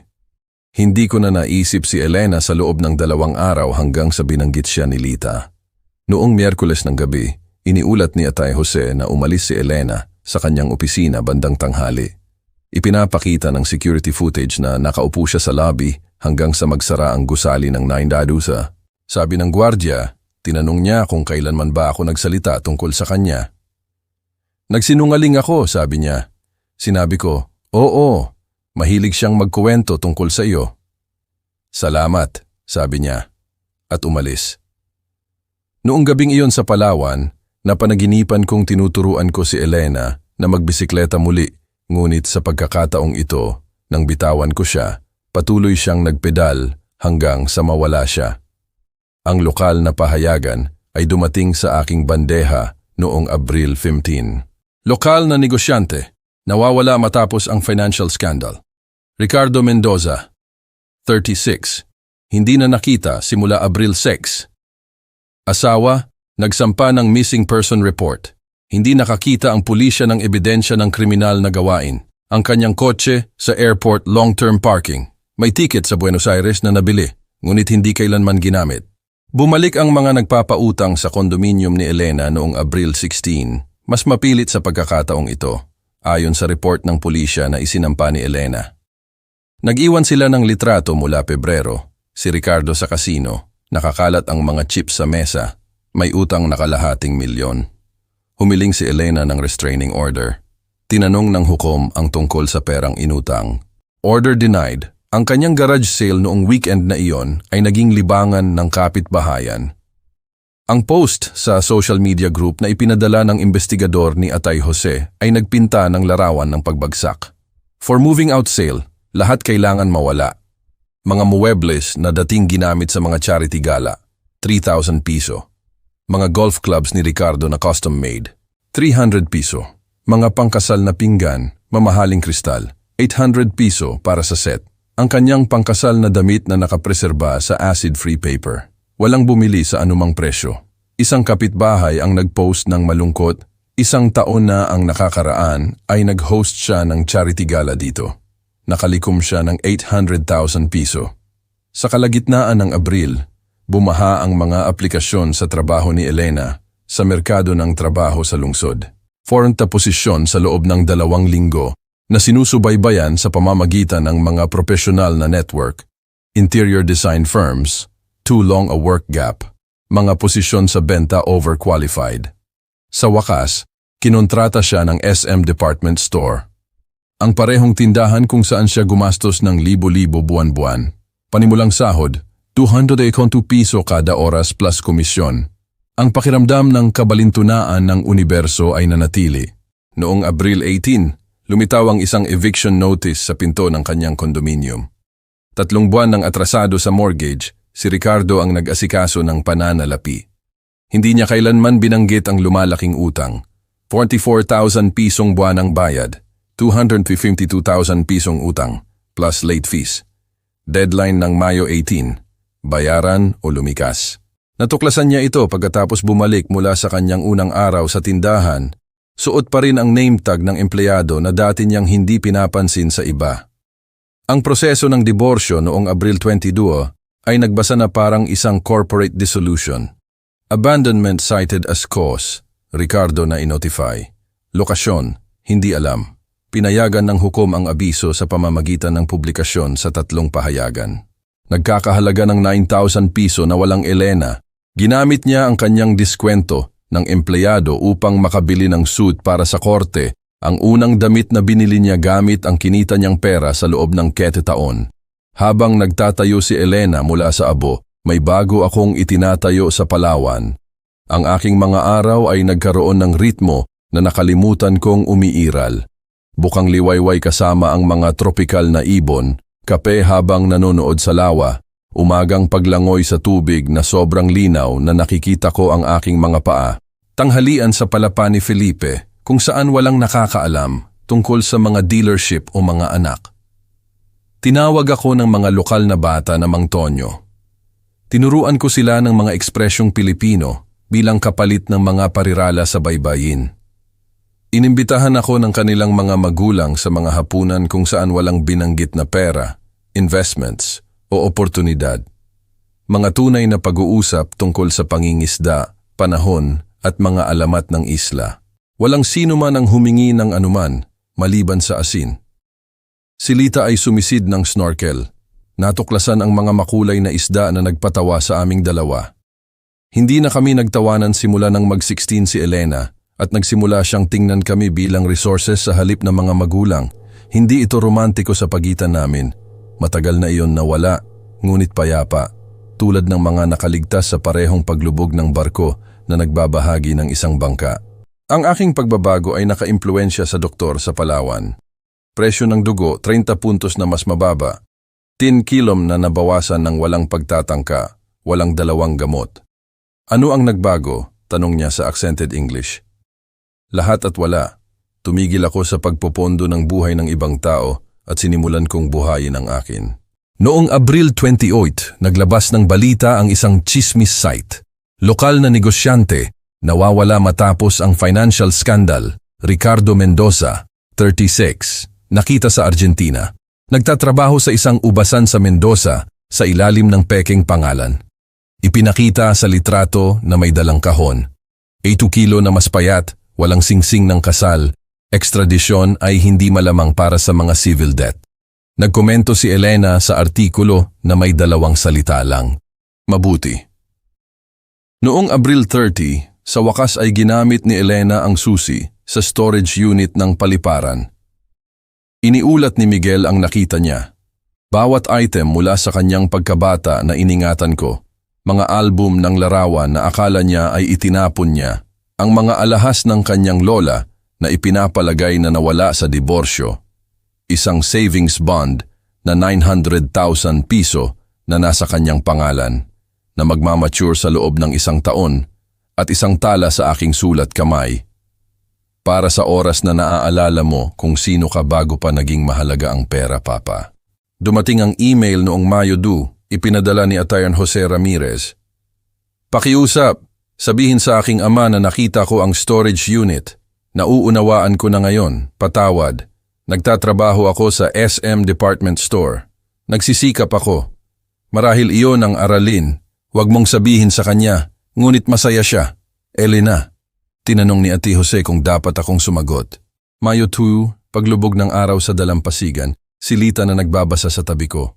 Hindi ko na naisip si Elena sa loob ng 2 araw hanggang sa binanggit siya ni Lita. Noong Miyerkules ng gabi, iniulat ni Atay Jose na umalis si Elena sa kanyang opisina bandang tanghali. Ipinapakita ng security footage na nakaupo siya sa lobby hanggang sa magsara ang gusali ng 9 dadusa. Sabi ng gwardya, tinanong niya kung kailanman ba ako nagsalita tungkol sa kanya. Nagsinungaling ako, sabi niya. Sinabi ko, oo, mahilig siyang magkuwento tungkol sa iyo. Salamat, sabi niya, at umalis. Noong gabing iyon sa Palawan, napanaginipan kong tinuturuan ko si Elena na magbisikleta muli, ngunit sa pagkakataong ito, nang bitawan ko siya, patuloy siyang nagpedal hanggang sa mawala siya. Ang lokal na pahayagan ay dumating sa aking bandeha noong Abril 15. Lokal na negosyante, nawawala matapos ang financial scandal. Ricardo Mendoza, 36, hindi na nakita simula Abril 6. Asawa, nagsampa ng missing person report. Hindi nakakita ang pulisya ng ebidensya ng kriminal na gawain. Ang kanyang kotse sa airport long-term parking. May ticket sa Buenos Aires na nabili, ngunit hindi kailanman ginamit. Bumalik ang mga nagpapautang sa kondominium ni Elena noong Abril 16, mas mapilit sa pagkakataong ito, ayon sa report ng pulisya na isinampa ni Elena. Nag-iwan sila ng litrato mula Pebrero, si Ricardo sa kasino, nakakalat ang mga chips sa mesa, may utang na kalahating milyon. Humiling si Elena ng restraining order. Tinanong ng hukom ang tungkol sa perang inutang. Order denied. Ang kanyang garage sale noong weekend na iyon ay naging libangan ng kapitbahayan. Ang post sa social media group na ipinadala ng investigador ni Atay Jose ay nagpinta ng larawan ng pagbagsak. For moving out sale, lahat kailangan mawala. Mga muebles na dating ginamit sa mga charity gala, 3,000 piso. Mga golf clubs ni Ricardo na custom-made, 300 piso. Mga pangkasal na pinggan, mamahaling kristal, 800 piso para sa set. Ang kanyang pangkasal na damit na nakapreserba sa acid-free paper. Walang bumili sa anumang presyo. Isang kapitbahay ang nag-post ng malungkot, 1 taon na ang nakakaraan ay nag-host siya ng charity gala dito. Nakalikom siya ng 800,000 piso. Sa kalagitnaan ng Abril, bumaha ang mga aplikasyon sa trabaho ni Elena sa merkado ng trabaho sa lungsod. 40 posisyon sa loob ng 2 linggo na sinusubaybayan sa pamamagitan ng mga profesional na network, interior design firms, too long a work gap, mga posisyon sa benta overqualified. Sa wakas, kinontrata siya ng SM Department Store. Ang parehong tindahan kung saan siya gumastos ng libo-libo buwan-buwan. Panimulang sahod, 200 piso kada oras plus komisyon. Ang pakiramdam ng kabalintunaan ng universo ay nanatili. Noong Abril 18, lumitaw ang isang eviction notice sa pinto ng kanyang kondominium. 3 buwan ng atrasado sa mortgage, si Ricardo ang nag-asikaso ng pananalapi. Hindi niya kailanman binanggit ang lumalaking utang. 44,000 pisong buwan ang bayad, 252,000 pisong utang plus late fees. Deadline ng Mayo 18, bayaran o lumikas. Natuklasan niya ito pagkatapos bumalik mula sa kanyang unang araw sa tindahan. Suot pa rin ang name tag ng empleyado na dati niyang hindi pinapansin sa iba. Ang proseso ng diborsyo noong Abril 22 ay nagbasa na parang isang corporate dissolution. Abandonment cited as cause, Ricardo na inotify. Lokasyon, hindi alam. Pinayagan ng hukom ang abiso sa pamamagitan ng publikasyon sa 3 pahayagan. Nagkakahalaga ng 9,000 piso na walang Elena. Ginamit niya ang kanyang diskwento ng empleyado upang makabili ng suit para sa korte, ang unang damit na binili niya gamit ang kinita niyang pera sa loob ng 7 taon. Habang nagtatayo si Elena mula sa abo, may bago akong itinatayo sa Palawan. Ang aking mga araw ay nagkaroon ng ritmo na nakalimutan kong umiiral. Bukang liwayway kasama ang mga tropikal na ibon, kape habang nanonood sa lawa, umagang paglangoy sa tubig na sobrang linaw na nakikita ko ang aking mga paa, tanghalian sa palapa ni Felipe kung saan walang nakakaalam tungkol sa mga dealership o mga anak. Tinawag ako ng mga lokal na bata na Mang Tonyo. Tinuruan ko sila ng mga ekspresyong Pilipino bilang kapalit ng mga parirala sa baybayin. Inimbitahan ako ng kanilang mga magulang sa mga hapunan kung saan walang binanggit na pera, investments o oportunidad. Mga tunay na pag-uusap tungkol sa pangingisda, panahon at mga alamat ng isla. Walang sino man ang humingi ng anuman, maliban sa asin. Si Lita ay sumisid ng snorkel. Natuklasan ang mga makulay na isda na nagpatawa sa aming dalawa. Hindi na kami nagtawanan simula nang mag-16 si Elena at nagsimula siyang tingnan kami bilang resources sa halip ng mga magulang. Hindi ito romantiko sa pagitan namin. Matagal na iyon nawala, ngunit payapa, tulad ng mga nakaligtas sa parehong paglubog ng barko na nagbabahagi ng isang bangka. Ang aking pagbabago ay nakaimpluwensya sa doktor sa Palawan. Presyo ng dugo, 30 puntos na mas mababa. 10 kilom na nabawasan ng walang pagtatangka, walang dalawang gamot. Ano ang nagbago? Tanong niya sa accented English. Lahat at wala. Tumigil ako sa pagpopondo ng buhay ng ibang tao at sinimulan kong buhayin ang akin. Noong Abril 28, naglabas ng balita ang isang chismis site. Lokal na negosyante, nawawala matapos ang financial scandal. Ricardo Mendoza, 36, nakita sa Argentina. Nagtatrabaho sa isang ubasan sa Mendoza sa ilalim ng pekeng pangalan. Ipinakita sa litrato na may dalang kahon. 2 kilo na mas payat, walang singsing ng kasal, ekstradisyon ay hindi malamang para sa mga civil debt. Nagkomento si Elena sa artikulo na may 2 salita lang. Mabuti. Noong Abril 30, sa wakas ay ginamit ni Elena ang susi sa storage unit ng paliparan. Iniulat ni Miguel ang nakita niya. Bawat item mula sa kanyang pagkabata na iningatan ko, mga album ng larawan na akala niya ay itinapon niya, ang mga alahas ng kanyang lola na ipinapalagay na nawala sa diborsyo, isang savings bond na 900,000 piso na nasa kanyang pangalan, na magmamature sa loob ng 1 taon, at isang tala sa aking sulat kamay. Para sa oras na naaalala mo kung sino ka bago pa naging mahalaga ang pera, Papa. Dumating ang email noong Mayo 2, ipinadala ni Atayan Jose Ramirez. Pakiusap, sabihin sa aking ama na nakita ko ang storage unit. Nauunawaan ko na ngayon, patawad. Nagtatrabaho ako sa SM Department Store. Nagsisikap ako. Marahil iyon ang aralin. Huwag mong sabihin sa kanya, ngunit masaya siya. Elena. Tinanong ni Ate Jose kung dapat akong sumagot. Mayo 2, paglubog ng araw sa dalampasigan, si Lita na nagbabasa sa tabi ko.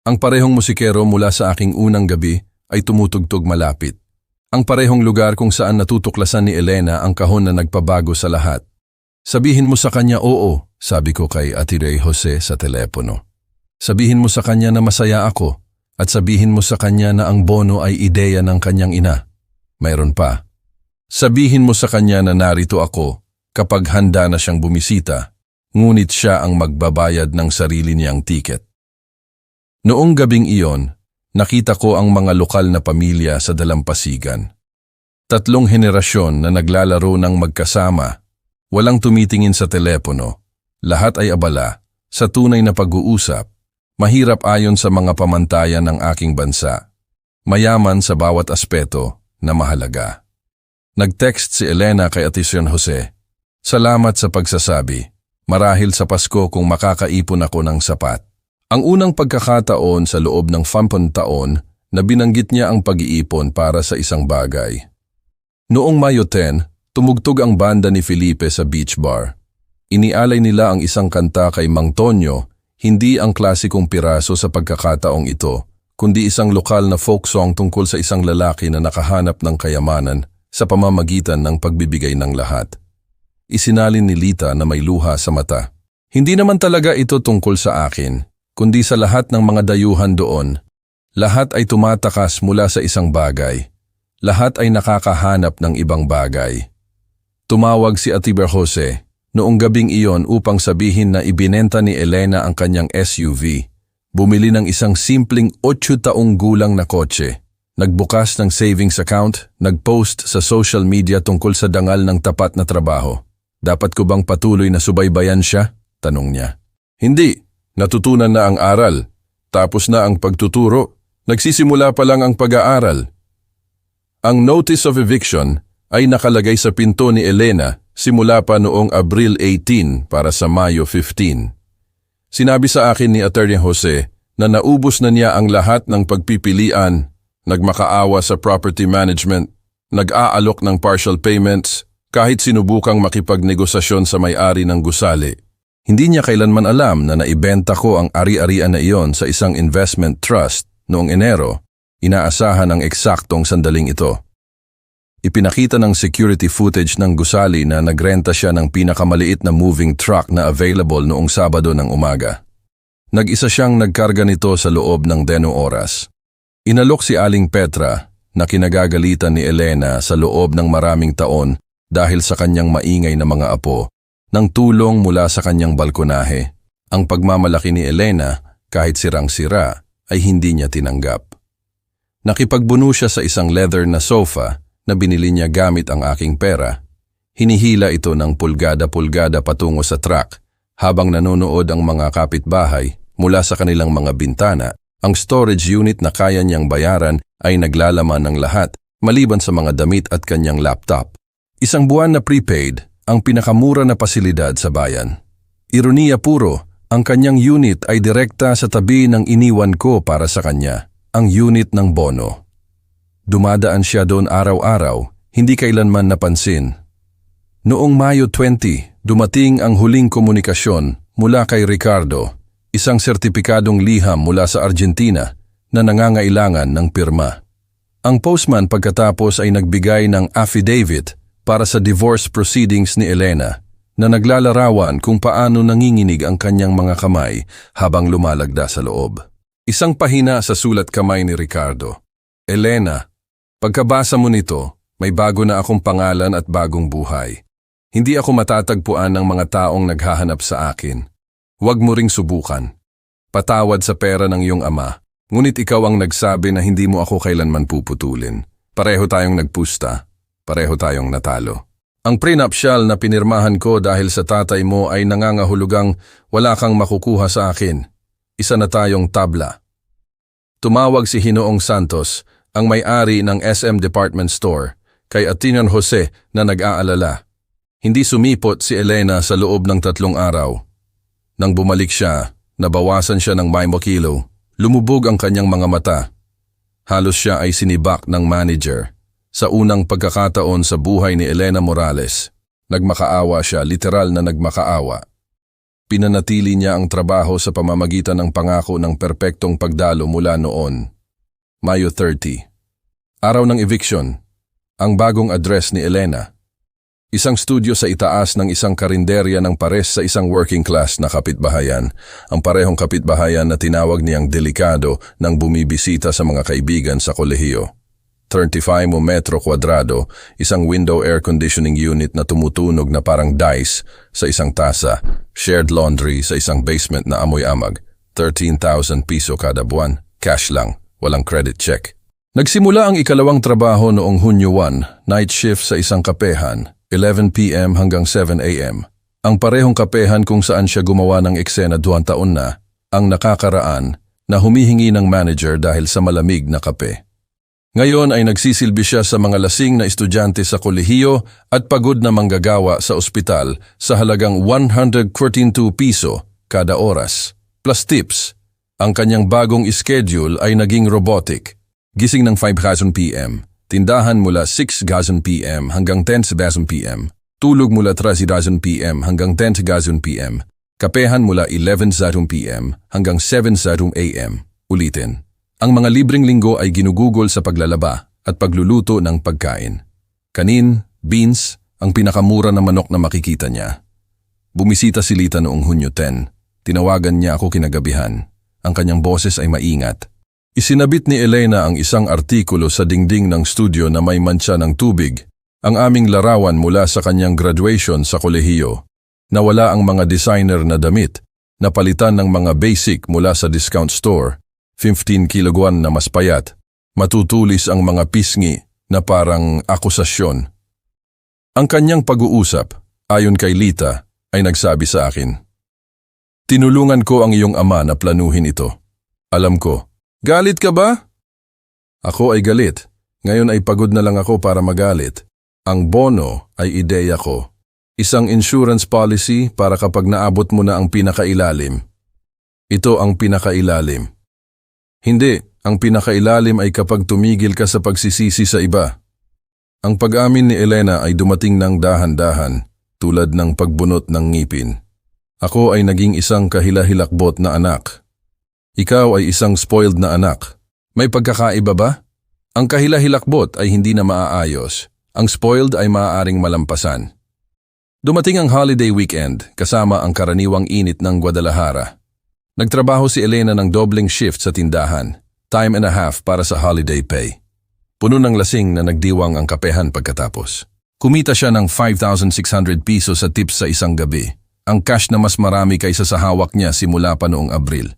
Ang parehong musikero mula sa aking unang gabi ay tumutugtog malapit. Ang parehong lugar kung saan natutuklasan ni Elena ang kahon na nagpabago sa lahat. Sabihin mo sa kanya oo, sabi ko kay Ate Ray Jose sa telepono. Sabihin mo sa kanya na masaya ako at sabihin mo sa kanya na ang bono ay ideya ng kanyang ina. Mayroon pa. Sabihin mo sa kanya na narito ako kapag handa na siyang bumisita, ngunit siya ang magbabayad ng sarili niyang tiket. Noong gabing iyon, nakita ko ang mga lokal na pamilya sa dalampasigan. 3 henerasyon na naglalaro ng magkasama, walang tumitingin sa telepono, Lahat ay abala sa tunay na pag-uusap. Mahirap ayon sa mga pamantayan ng aking bansa. Mayaman sa bawat aspeto na mahalaga. Nag-text si Elena kay Atision Jose. Salamat sa pagsasabi. Marahil sa Pasko kung makakaipon ako ng sapat. Ang unang pagkakataon sa loob ng 10 taon na binanggit niya ang pag-iipon para sa isang bagay. Noong Mayo 10, tumugtog ang banda ni Felipe sa beach bar. Inialay nila ang isang kanta kay Mang Tonyo, hindi ang klasikong piraso sa pagkakataong ito, kundi isang lokal na folk song tungkol sa isang lalaki na nakahanap ng kayamanan sa pamamagitan ng pagbibigay ng lahat. Isinalin ni Lita na may luha sa mata. Hindi naman talaga ito tungkol sa akin, kundi sa lahat ng mga dayuhan doon. Lahat ay tumatakas mula sa isang bagay. Lahat ay nakakahanap ng ibang bagay. Tumawag si Atiber Jose noong gabing iyon upang sabihin na ibinenta ni Elena ang kanyang SUV. Bumili ng isang simpleng 8 taong gulang na kotse. Nagbukas ng savings account, nagpost sa social media tungkol sa dangal ng tapat na trabaho. Dapat ko bang patuloy na subaybayan siya? Tanong niya. Hindi. Natutunan na ang aral. Tapos na ang pagtuturo. Nagsisimula pa lang ang pag-aaral. Ang notice of eviction ay nakalagay sa pinto ni Elena simula pa noong Abril 18 para sa Mayo 15. Sinabi sa akin ni Attorney Jose na naubos na niya ang lahat ng pagpipilian. Nagmakaawa sa property management, nag-aalok ng partial payments, kahit sinubukang makipagnegosasyon sa may-ari ng gusali. Hindi niya kailanman alam na naibenta ko ang ari-arian na iyon sa isang investment trust noong Enero. Inaasahan ang eksaktong sandaling ito. Ipinakita ng security footage ng gusali na nagrenta siya ng pinakamaliit na moving truck na available noong Sabado ng umaga. Nag-isa siyang nagkarga nito sa loob ng 10 oras. Inalok si Aling Petra na kinagagalitan ni Elena sa loob ng maraming taon dahil sa kanyang maingay na mga apo ng tulong mula sa kanyang balkonahe. Ang pagmamalaki ni Elena kahit sirang-sira ay hindi niya tinanggap. Nakipagbuno siya sa isang leather na sofa na binili niya gamit ang aking pera. Hinihila ito ng pulgada-pulgada patungo sa truck habang nanonood ang mga kapitbahay mula sa kanilang mga bintana. Ang storage unit na kaya niyang bayaran ay naglalaman ng lahat, maliban sa mga damit at kanyang laptop. Isang buwan na prepaid, ang pinakamura na pasilidad sa bayan. Ironiya puro, ang kanyang unit ay direkta sa tabi ng iniwan ko para sa kanya, ang unit ng bono. Dumadaan siya doon araw-araw, hindi kailanman napansin. Noong Mayo 20, dumating ang huling komunikasyon mula kay Ricardo, isang sertipikadong liham mula sa Argentina na nangangailangan ng pirma. Ang postman pagkatapos ay nagbigay ng affidavit para sa divorce proceedings ni Elena na naglalarawan kung paano nanginginig ang kanyang mga kamay habang lumalagda sa loob. Isang pahina sa sulat kamay ni Ricardo. Elena, pagkabasa mo nito, may bago na akong pangalan at bagong buhay. Hindi ako matatagpuan ng mga taong naghahanap sa akin. Huwag mo ring subukan. Patawad sa pera ng iyong ama, ngunit ikaw ang nagsabi na hindi mo ako kailanman puputulin. Pareho tayong nagpusta, pareho tayong natalo. Ang prenuptial na pinirmahan ko dahil sa tatay mo ay nangangahulugang wala kang makukuha sa akin. Isa na tayong tabla. Tumawag si Hinoong Santos, ang may-ari ng SM Department Store, kay Atinon Jose na nag-aalala. Hindi sumipot si Elena sa loob ng 3 araw. Nang bumalik siya, nabawasan siya ng 5 kilo. Lumubog ang kanyang mga mata. Halos siya ay sinibak ng manager. Sa unang pagkakataon sa buhay ni Elena Morales, nagmakaawa siya, literal na nagmakaawa. Pinanatili niya ang trabaho sa pamamagitan ng pangako ng perpektong pagdalo mula noon. Mayo 30. Araw ng eviction. Ang bagong address ni Elena. Isang studio sa itaas ng isang karinderya ng pares sa isang working class na kapitbahayan. Ang parehong kapitbahayan na tinawag niyang delikado nang bumibisita sa mga kaibigan sa kolehiyo. 35 metro kwadrado, isang window air conditioning unit na tumutunog na parang dice sa isang tasa, shared laundry sa isang basement na amoy amag, 13,000 piso kada buwan, cash lang, walang credit check. Nagsimula ang ikalawang trabaho noong Hunyo 1, night shift sa isang kapehan, 11 p.m. hanggang 7 a.m. Ang parehong kapehan kung saan siya gumawa ng eksena 2 taon na, ang nakakaraan na humihingi ng manager dahil sa malamig na kape. Ngayon ay nagsisilbi siya sa mga lasing na estudyante sa kolehiyo at pagod na manggagawa sa ospital sa halagang 142 piso kada oras, plus tips. Ang kanyang bagong schedule ay naging robotic. Gising ng 5:00 p.m., tindahan mula 6:00 p.m. hanggang 10:00 p.m., tulog mula 3:00 p.m. hanggang 10:00 p.m., kapehan mula 11:00 p.m. hanggang 7:00 a.m. Ulitin. Ang mga libreng linggo ay ginugugol sa paglalaba at pagluluto ng pagkain. Kanin, beans, ang pinakamura na manok na makikita niya. Bumisita si Lita noong Hunyo 10. Tinawagan niya ako kinagabihan. Ang kanyang boses ay maingat. Isinabit ni Elena ang isang artikulo sa dingding ng studio na may mantsa ng tubig, ang aming larawan mula sa kanyang graduation sa kolehiyo. Nawala ang mga designer na damit, napalitan ng mga basic mula sa discount store, 15 kilogram na mas payat, matutulis ang mga pisngi na parang akusasyon. Ang kanyang pag-uusap, ayon kay Lita, ay nagsabi sa akin, "Tinulungan ko ang iyong ama na planuhin ito. Alam ko, galit ka ba?" Ako ay galit. Ngayon ay pagod na lang ako para magalit. Ang bono ay ideya ko. Isang insurance policy para kapag naabot mo na ang pinakailalim. Ito ang pinakailalim. Hindi, ang pinakailalim ay kapag tumigil ka sa pagsisisi sa iba. Ang pag-amin ni Elena ay dumating ng dahan-dahan, tulad ng pagbunot ng ngipin. Ako ay naging isang kahilahilakbot na anak. Ikaw ay isang spoiled na anak. May pagkakaiba ba? Ang kahilahilakbot ay hindi na maaayos. Ang spoiled ay maaaring malampasan. Dumating ang holiday weekend kasama ang karaniwang init ng Guadalajara. Nagtrabaho si Elena ng doubling shift sa tindahan, time and a half para sa holiday pay. Puno ng lasing na nagdiwang ang kapehan pagkatapos. Kumita siya ng 5,600 pesos sa tips sa isang gabi. Ang cash na mas marami kaysa sa hawak niya simula pa noong Abril.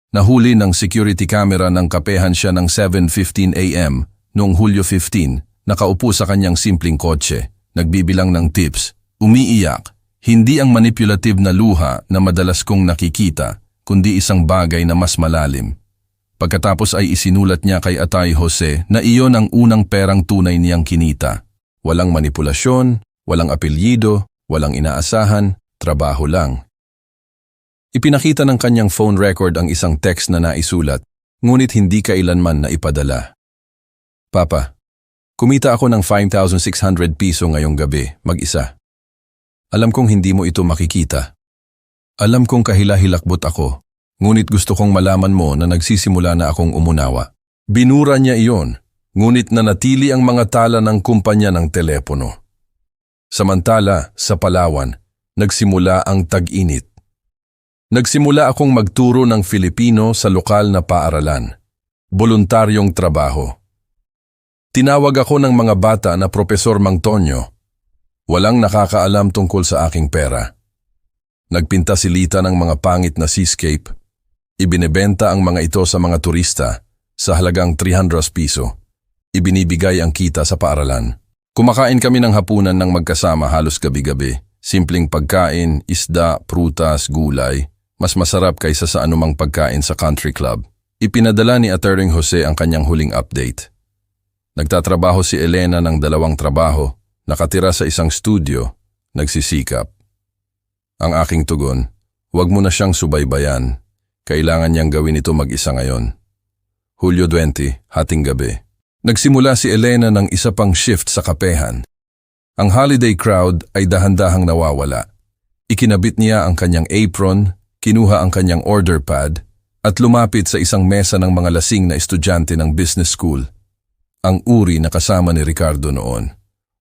Nahuli ng security camera ng kapehan siya ng 7:15 a.m. noong Hulyo 15, nakaupo sa kanyang simpleng kotse, nagbibilang ng tips, umiiyak, hindi ang manipulative na luha na madalas kong nakikita, kundi isang bagay na mas malalim. Pagkatapos ay isinulat niya kay Atay Jose na iyon ang unang perang tunay niyang kinita. Walang manipulasyon, walang apelyido, walang inaasahan, trabaho lang. Ipinakita ng kanyang phone record ang isang text na naisulat, ngunit hindi kailanman na ipadala. "Papa, kumita ako ng 5,600 piso ngayong gabi, mag-isa. Alam kong hindi mo ito makikita. Alam kong kahilahilakbot ako, ngunit gusto kong malaman mo na nagsisimula na akong umunawa." Binura niya iyon, ngunit nanatili ang mga tala ng kumpanya ng telepono. Samantala, sa Palawan, nagsimula ang tag-init. Nagsimula akong magturo ng Filipino sa lokal na paaralan. Voluntaryong trabaho. Tinawag ako ng mga bata na Profesor Mang Tonyo. Walang nakakaalam tungkol sa aking pera. Nagpinta si Lita ng mga pangit na seascape. Ibinebenta ang mga ito sa mga turista sa halagang 300 piso. Ibinibigay ang kita sa paaralan. Kumakain kami ng hapunan ng magkasama halos gabi-gabi. Simpleng pagkain, isda, prutas, gulay. Mas masarap kaysa sa anumang pagkain sa country club. Ipinadala ni Atty. Jose ang kanyang huling update. Nagtatrabaho si Elena ng 2 trabaho, nakatira sa isang studio, nagsisikap. Ang aking tugon, huwag mo na siyang subaybayan. Kailangan niyang gawin ito mag-isa ngayon. Hulyo 20, hating gabi. Nagsimula si Elena ng isa pang shift sa kapehan. Ang holiday crowd ay dahan-dahang nawawala. Ikinabit niya ang kanyang apron, kinuha ang kanyang order pad, at lumapit sa isang mesa ng mga lasing na estudyante ng business school. Ang uri na kasama ni Ricardo noon.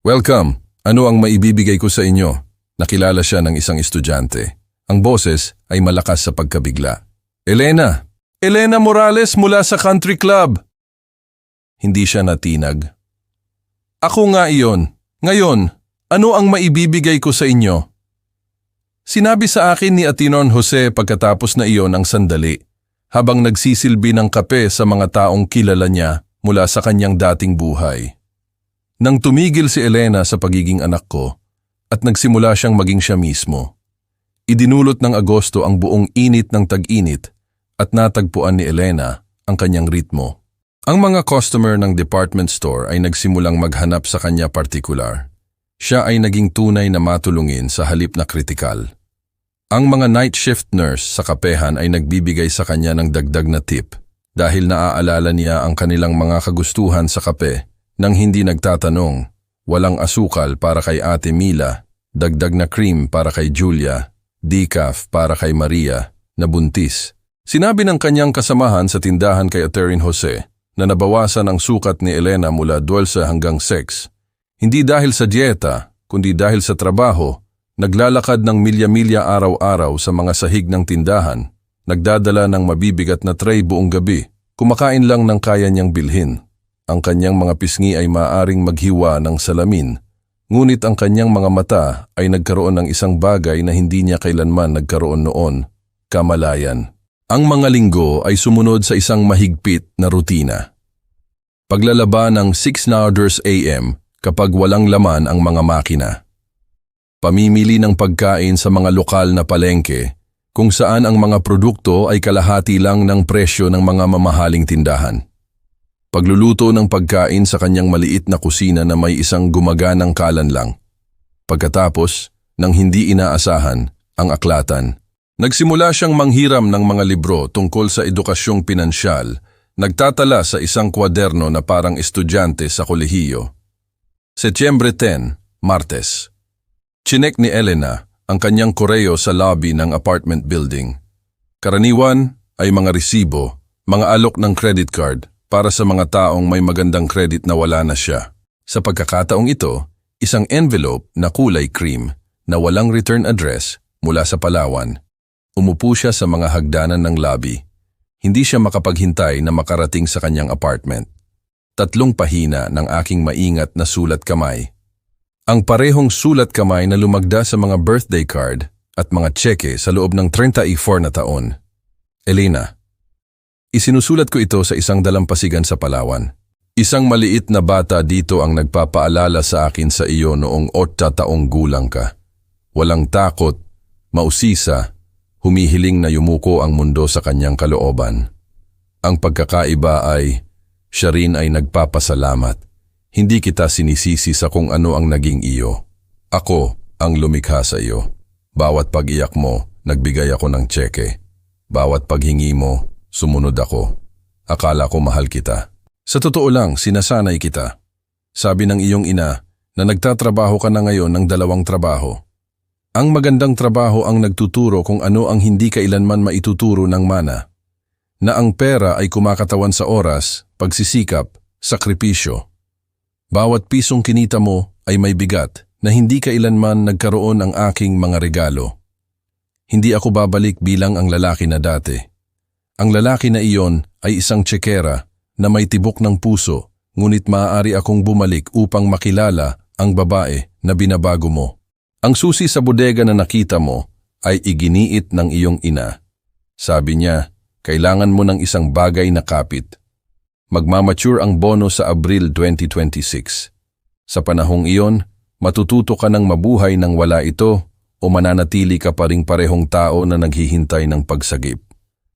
"Welcome! Ano ang maibibigay ko sa inyo?" Nakilala siya ng isang estudyante. Ang boses ay malakas sa pagkabigla. "Elena! Elena Morales mula sa country club!" Hindi siya natinag. "Ako nga iyon. Ngayon, ano ang maibibigay ko sa inyo?" Sinabi sa akin ni Atinon Jose pagkatapos na iyon ang sandali, habang nagsisilbi ng kape sa mga taong kilala niya mula sa kanyang dating buhay. Nang tumigil si Elena sa pagiging anak ko, at nagsimula siyang maging siya mismo, Idinulot ng Agosto ang buong init ng tag-init at natagpuan ni Elena ang kanyang ritmo. Ang mga customer ng department store ay nagsimulang maghanap sa kanya partikular. Siya ay naging tunay na matulungin sa halip na kritikal. Ang mga night shift nurse sa kapehan ay nagbibigay sa kanya ng dagdag na tip dahil naaalala niya ang kanilang mga kagustuhan sa kape nang hindi nagtatanong. Walang asukal para kay Ate Mila, dagdag na cream para kay Julia, decaf para kay Maria na buntis. Sinabi ng kanyang kasamahan sa tindahan kay Aterin Jose na nabawasan ang sukat ni Elena mula 12 hanggang 6. Hindi dahil sa dieta, kundi dahil sa trabaho, naglalakad ng milya-milya araw-araw sa mga sahig ng tindahan, nagdadala ng mabibigat na tray buong gabi, kumakain lang ng kaya niyang bilhin. Ang kanyang mga pisngi ay maaaring maghiwa ng salamin, ngunit ang kanyang mga mata ay nagkaroon ng isang bagay na hindi niya kailanman nagkaroon noon, kamalayan. Ang mga linggo ay sumunod sa isang mahigpit na rutina. Paglalaba ng 6 a.m. kapag walang laman ang mga makina. Pamimili ng pagkain sa mga lokal na palengke kung saan ang mga produkto ay kalahati lang ng presyo ng mga mamahaling tindahan. Pagluluto ng pagkain sa kanyang maliit na kusina na may isang gumaganang kalan lang. Pagkatapos, nang hindi inaasahan, ang aklatan. Nagsimula siyang manghiram ng mga libro tungkol sa edukasyong pinansyal, nagtatala sa isang kwaderno na parang estudyante sa kolehiyo. Setyembre 10, Martes. Chinek ni Elena ang kanyang koreo sa lobby ng apartment building. Karaniwan ay mga resibo, mga alok ng credit card para sa mga taong may magandang credit na wala na siya. Sa pagkakataong ito, isang envelope na kulay cream na walang return address mula sa Palawan. Umupo siya sa mga hagdanan ng lobby. Hindi siya makapaghintay na makarating sa kanyang apartment. 3 pahina ng aking maingat na sulat kamay. Ang parehong sulat kamay na lumagda sa mga birthday card at mga tseke sa loob ng 34 na taon. Elena, isinusulat ko ito sa isang dalampasigan sa Palawan. Isang maliit na bata dito ang nagpapaalala sa akin sa iyo noong 8 taong gulang ka. Walang takot, mausisa, humihiling na yumuko ang mundo sa kanyang kalooban. Ang pagkakaiba ay, siya rin ay nagpapasalamat. Hindi kita sinisisi sa kung ano ang naging iyo. Ako ang lumikha sa iyo. Bawat pag-iyak mo, nagbigay ako ng tseke. Bawat paghingi mo, sumunod ako. Akala ko mahal kita. Sa totoo lang, sinasanay kita. Sabi ng iyong ina na nagtatrabaho ka na ngayon ng 2 trabaho. Ang magandang trabaho ang nagtuturo kung ano ang hindi kailanman maituturo ng mana. Na ang pera ay kumakatawan sa oras, pagsisikap, sakripisyo. Bawat pisong kinita mo ay may bigat na hindi kailanman nagkaroon ang aking mga regalo. Hindi ako babalik bilang ang lalaki na dati. Ang lalaki na iyon ay isang tsekera na may tibok ng puso, ngunit maaari akong bumalik upang makilala ang babae na binabago mo. Ang susi sa bodega na nakita mo ay iginiit ng iyong ina. Sabi niya, kailangan mo ng isang bagay na kapit. Magmamature ang bono sa Abril 2026. Sa panahong iyon, matututo ka ng mabuhay nang wala ito o mananatili ka pa ring parehong tao na naghihintay ng pagsagip.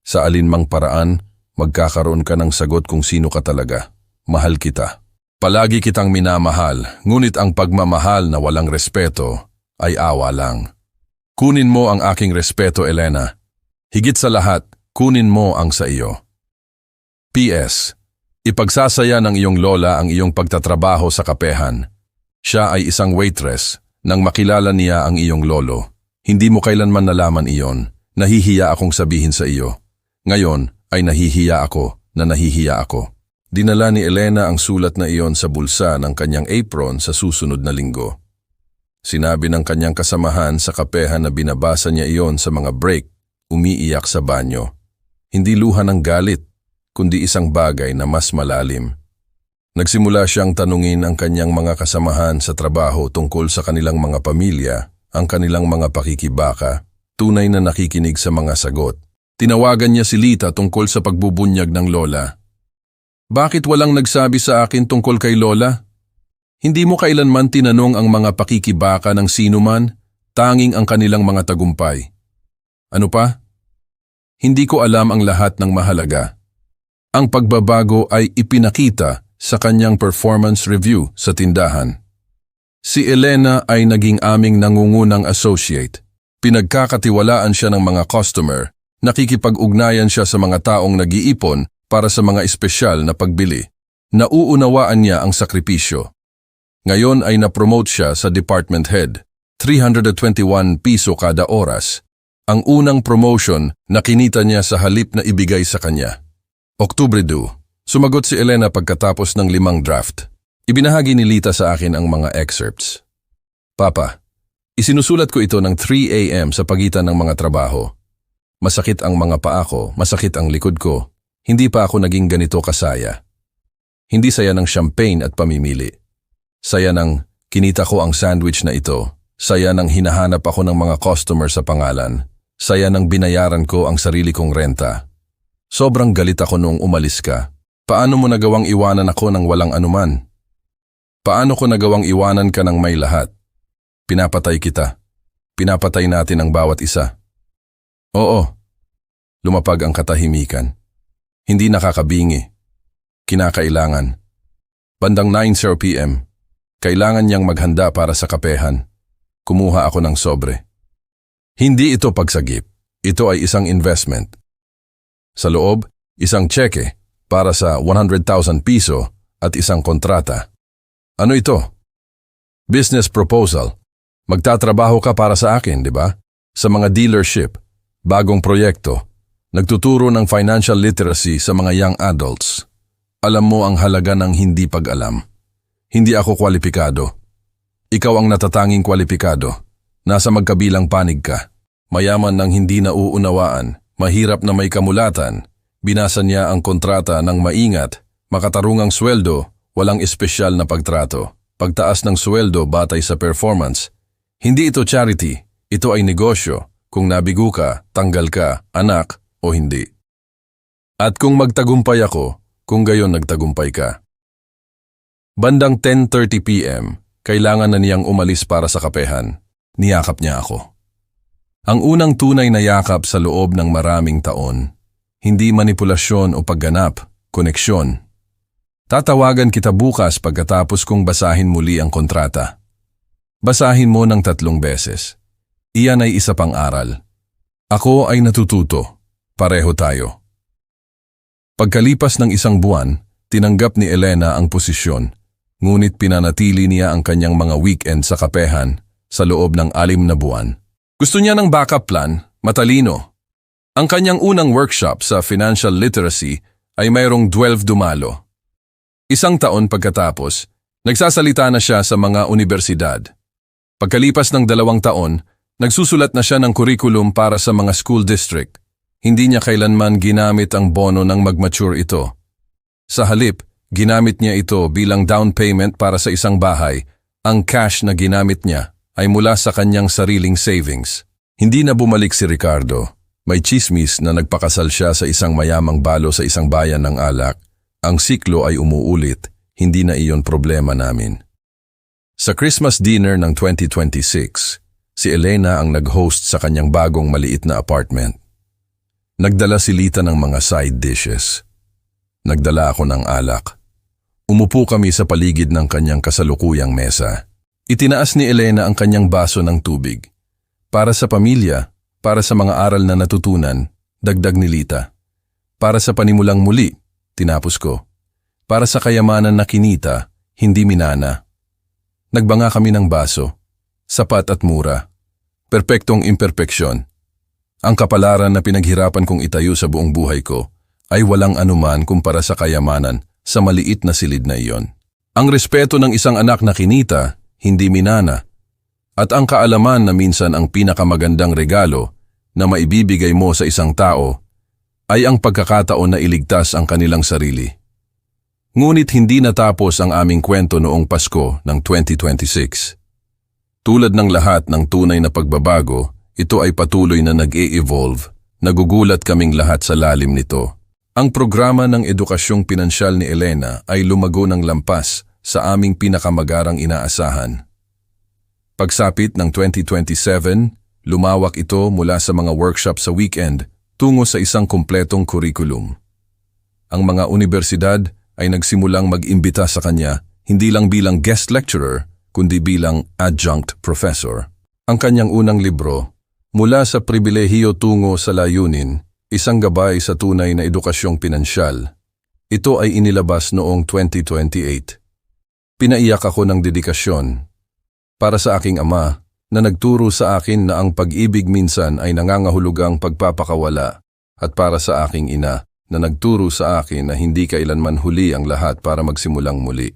Sa alinmang paraan, magkakaroon ka ng sagot kung sino ka talaga. Mahal kita. Palagi kitang minamahal, ngunit ang pagmamahal na walang respeto ay awa lang. Kunin mo ang aking respeto, Elena. Higit sa lahat, kunin mo ang sa iyo. P.S. Ipagsasaya ng iyong lola ang iyong pagtatrabaho sa kapehan. Siya ay isang waitress nang makilala niya ang iyong lolo. Hindi mo kailanman nalaman iyon. Nahihiya akong sabihin sa iyo. Ngayon ay nahihiya ako na nahihiya ako. Dinala ni Elena ang sulat na iyon sa bulsa ng kanyang apron sa susunod na linggo. Sinabi ng kanyang kasamahan sa kapehan na binabasa niya iyon sa mga break, umiiyak sa banyo. Hindi luha ng galit, kundi isang bagay na mas malalim. Nagsimula siyang tanungin ang kanyang mga kasamahan sa trabaho tungkol sa kanilang mga pamilya, ang kanilang mga pakikibaka, tunay na nakikinig sa mga sagot. Tinawagan niya si Lita tungkol sa pagbubunyag ng lola. Bakit walang nagsabi sa akin tungkol kay lola? Hindi mo kailanman tinanong ang mga pakikibaka ng sinuman, tanging ang kanilang mga tagumpay. Ano pa? Hindi ko alam ang lahat ng mahalaga. Ang pagbabago ay ipinakita sa kanyang performance review sa tindahan. Si Elena ay naging aming nangungunang associate. Pinagkakatiwalaan siya ng mga customer, nakikipag-ugnayan siya sa mga taong nag-iipon para sa mga espesyal na pagbili. Nauunawaan niya ang sakripisyo. Ngayon ay na-promote siya sa department head, 321 piso kada oras. Ang unang promotion na kinita niya sa halip na ibigay sa kanya. Oktubre 2, sumagot si Elena pagkatapos ng 5 draft. Ibinahagi ni Lita sa akin ang mga excerpts. Papa, isinusulat ko ito ng 3 a.m. sa pagitan ng mga trabaho. Masakit ang mga paa ko, masakit ang likod ko. Hindi pa ako naging ganito kasaya. Hindi saya ng champagne at pamimili. Saya ng kinita ko ang sandwich na ito. Saya ng hinahanap ako ng mga customer sa pangalan. Saya ng binayaran ko ang sarili kong renta. Sobrang galit ako noong umalis ka. Paano mo nagawang iwanan ako ng walang anuman? Paano ko nagawang iwanan ka ng may lahat? Pinapatay kita. Pinapatay natin ang bawat isa. Oo. Lumapag ang katahimikan. Hindi nakakabingi. Kinakailangan. Bandang 9:00 p.m. Kailangan niyang maghanda para sa kapehan. Kumuha ako ng sobre. Hindi ito pagsagip. Ito ay isang investment. Sa loob, isang tseke para sa 100,000 piso at isang kontrata. Ano ito? Business proposal. Magtatrabaho ka para sa akin, di ba? Sa mga dealership, bagong proyekto, nagtuturo ng financial literacy sa mga young adults. Alam mo ang halaga ng hindi pag-alam. Hindi ako kwalipikado. Ikaw ang natatanging kwalipikado. Nasa magkabilang panig ka. Mayaman ng hindi nauunawaan, mahirap na may kamulatan. Binasa niya ang kontrata ng maingat, makatarungang sweldo, walang espesyal na pagtrato. Pagtaas ng sweldo batay sa performance. Hindi ito charity, ito ay negosyo. Kung nabigo ka, tanggal ka, anak o hindi. At kung magtagumpay ako, kung gayon nagtagumpay ka. Bandang 10:30 p.m., kailangan na niyang umalis para sa kapehan. Niyakap niya ako. Ang unang tunay na yakap sa loob ng maraming taon. Hindi manipulasyon o pagganap, koneksyon. Tatawagan kita bukas pagkatapos kong basahin muli ang kontrata. Basahin mo ng 3 beses. Iyan ay isa pang aral. Ako ay natututo. Pareho tayo. Pagkalipas ng 1 buwan, tinanggap ni Elena ang posisyon. Ngunit pinanatili niya ang kanyang mga weekend sa kapehan sa loob ng 6 na buwan. Gusto niya ng backup plan, matalino. Ang kanyang unang workshop sa financial literacy ay mayroong 12 dumalo. 1 taon pagkatapos, nagsasalita na siya sa mga universidad. Pagkalipas ng 2 taon, nagsusulat na siya ng curriculum para sa mga school district. Hindi niya kailanman ginamit ang bono ng mag-mature ito. Sa halip, ginamit niya ito bilang down payment para sa isang bahay. Ang cash na ginamit niya ay mula sa kanyang sariling savings. Hindi na bumalik si Ricardo. May chismis na nagpakasal siya sa isang mayamang balo sa isang bayan ng alak. Ang siklo ay umuulit. Hindi na iyon problema namin. Sa Christmas dinner ng 2026, si Elena ang nag-host sa kanyang bagong maliit na apartment. Nagdala si Lita ng mga side dishes. Nagdala ako ng alak. Umupo kami sa paligid ng kanyang kasalukuyang mesa. Itinaas ni Elena ang kanyang baso ng tubig. Para sa pamilya, para sa mga aral na natutunan, dagdag ni Lita. Para sa panimulang muli, tinapos ko. Para sa kayamanan na kinita, hindi minana. Nagbanga kami ng baso. Sapat at mura. Perpektong imperpeksyon. Ang kapalaran na pinaghirapan kong itayo sa buong buhay ko ay walang anuman kumpara sa kayamanan sa maliit na silid na iyon. Ang respeto ng isang anak na kinita, hindi minana. At ang kaalaman na minsan ang pinakamagandang regalo na maibibigay mo sa isang tao ay ang pagkakataon na iligtas ang kanilang sarili. Ngunit hindi natapos ang aming kwento noong Pasko ng 2026. Tulad ng lahat ng tunay na pagbabago, ito ay patuloy na nag-e-evolve. Nagugulat kaming lahat sa lalim nito. Ang programa ng edukasyong pinansyal ni Elena ay lumago ng lampas sa aming pinakamagarang inaasahan. Pagsapit ng 2027, Lumawak ito mula sa mga workshop sa weekend tungo sa isang kumpletong kurikulum. Ang mga universidad ay nagsimulang mag-imbita sa kanya hindi lang bilang guest lecturer, kundi bilang adjunct professor. Ang kanyang unang libro, Mula sa Pribilehiyo Tungo sa Layunin, isang gabay sa tunay na edukasyong pinansyal. Ito ay inilabas noong 2028. Pinaiyak ako ng dedikasyon para sa aking ama na nagturo sa akin na ang pag-ibig minsan ay nangangahulugang pagpapakawala at para sa aking ina na nagturo sa akin na hindi kailanman huli ang lahat para magsimulang muli.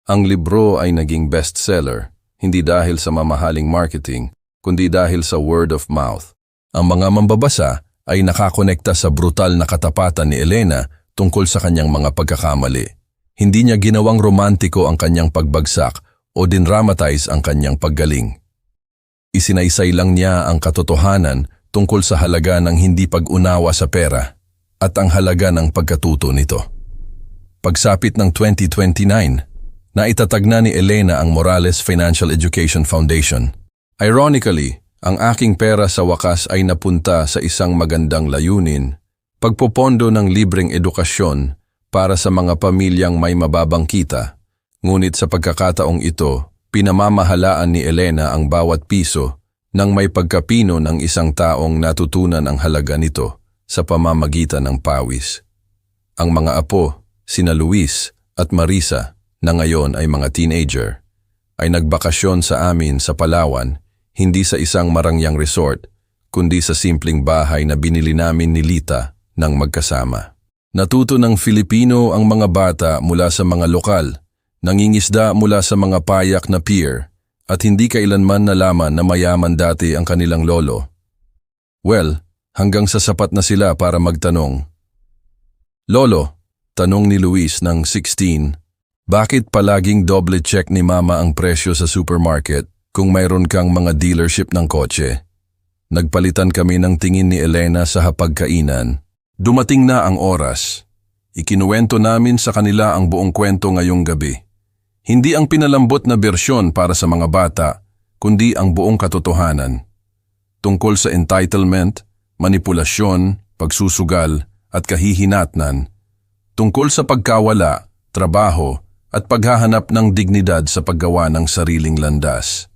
Ang libro ay naging bestseller, hindi dahil sa mamahaling marketing, kundi dahil sa word of mouth. Ang mga mambabasa ay nakakonekta sa brutal na katapatan ni Elena tungkol sa kanyang mga pagkakamali. Hindi niya ginawang romantiko ang kanyang pagbagsak o dinramatize ang kanyang paggaling. Isinaysay lang niya ang katotohanan tungkol sa halaga ng hindi pag-unawa sa pera at ang halaga ng pagkatuto nito. Pagsapit ng 2029, naitatag na ni Elena ang Morales Financial Education Foundation. Ironically, ang aking pera sa wakas ay napunta sa isang magandang layunin, pagpopondo ng libreng edukasyon para sa mga pamilyang may mababang kita. Ngunit sa pagkakataong ito, pinamamahalaan ni Elena ang bawat piso nang may pagkapino ng isang taong natutunan ang halaga nito sa pamamagitan ng pawis. Ang mga apo, sina Luis at Marisa, na ngayon ay mga teenager, ay nagbakasyon sa amin sa Palawan, hindi sa isang marangyang resort, kundi sa simpleng bahay na binili namin ni Lita ng magkasama. Natuto ng Filipino ang mga bata mula sa mga lokal, nangingisda mula sa mga payak na pier, at hindi kailanman nalaman na mayaman dati ang kanilang lolo. Well, hanggang sa sapat na sila para magtanong. Lolo, tanong ni Luis ng 16, bakit palaging double check ni mama ang presyo sa supermarket kung mayroon kang mga dealership ng kotse? Nagpalitan kami ng tingin ni Elena sa hapagkainan. Dumating na ang oras. Ikinuwento namin sa kanila ang buong kwento ngayong gabi. Hindi ang pinalambot na bersyon para sa mga bata, kundi ang buong katotohanan. Tungkol sa entitlement, manipulasyon, pagsusugal at kahihinatnan. Tungkol sa pagkawala, trabaho, at paghahanap ng dignidad sa paggawa ng sariling landas.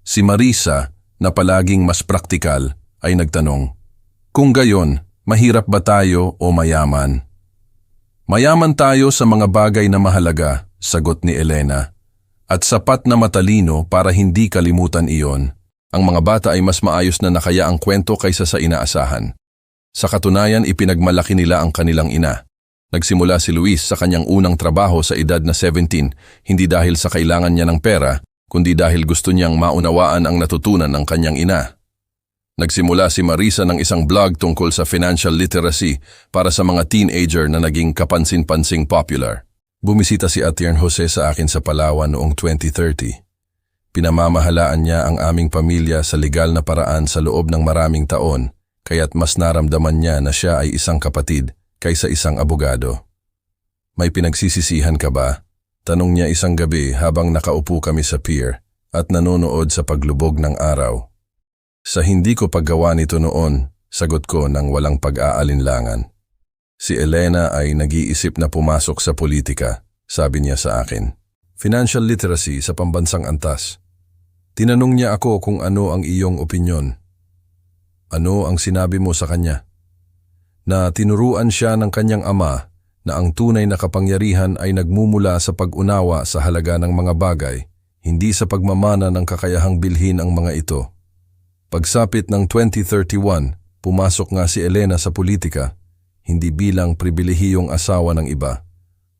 Si Marisa, na palaging mas praktikal, ay nagtanong, kung gayon, mahirap ba tayo o mayaman? Mayaman tayo sa mga bagay na mahalaga, sagot ni Elena, at sapat na matalino para hindi kalimutan iyon. Ang mga bata ay mas maayos na nakaya ang kwento kaysa sa inaasahan. Sa katunayan, ipinagmalaki nila ang kanilang ina. Nagsimula si Luis sa kanyang unang trabaho sa edad na 17, hindi dahil sa kailangan niya ng pera, kundi dahil gusto niyang maunawaan ang natutunan ng kanyang ina. Nagsimula si Marisa ng isang blog tungkol sa financial literacy para sa mga teenager na naging kapansin-pansing popular. Bumisita si Atiern Jose sa akin sa Palawan noong 2030. Pinamamahalaan niya ang aming pamilya sa legal na paraan sa loob ng maraming taon, kaya't mas naramdaman niya na siya ay isang kapatid kaysa isang abogado. May pinagsisisihan ka ba? Tanong niya isang gabi habang nakaupo kami sa pier at nanonood sa paglubog ng araw. Sa hindi ko paggawa nito noon, sagot ko ng walang pag-aalinlangan. Si Elena ay nag-iisip na pumasok sa politika, sabi niya sa akin. Financial literacy sa pambansang antas. Tinanong niya ako kung ano ang iyong opinyon. Ano ang sinabi mo sa kanya? Na tinuruan siya ng kanyang ama na ang tunay na kapangyarihan ay nagmumula sa pag-unawa sa halaga ng mga bagay, hindi sa pagmamana ng kakayahang bilhin ang mga ito. Pagsapit ng 2031, pumasok nga si Elena sa politika, hindi bilang pribilehiyong asawa ng iba,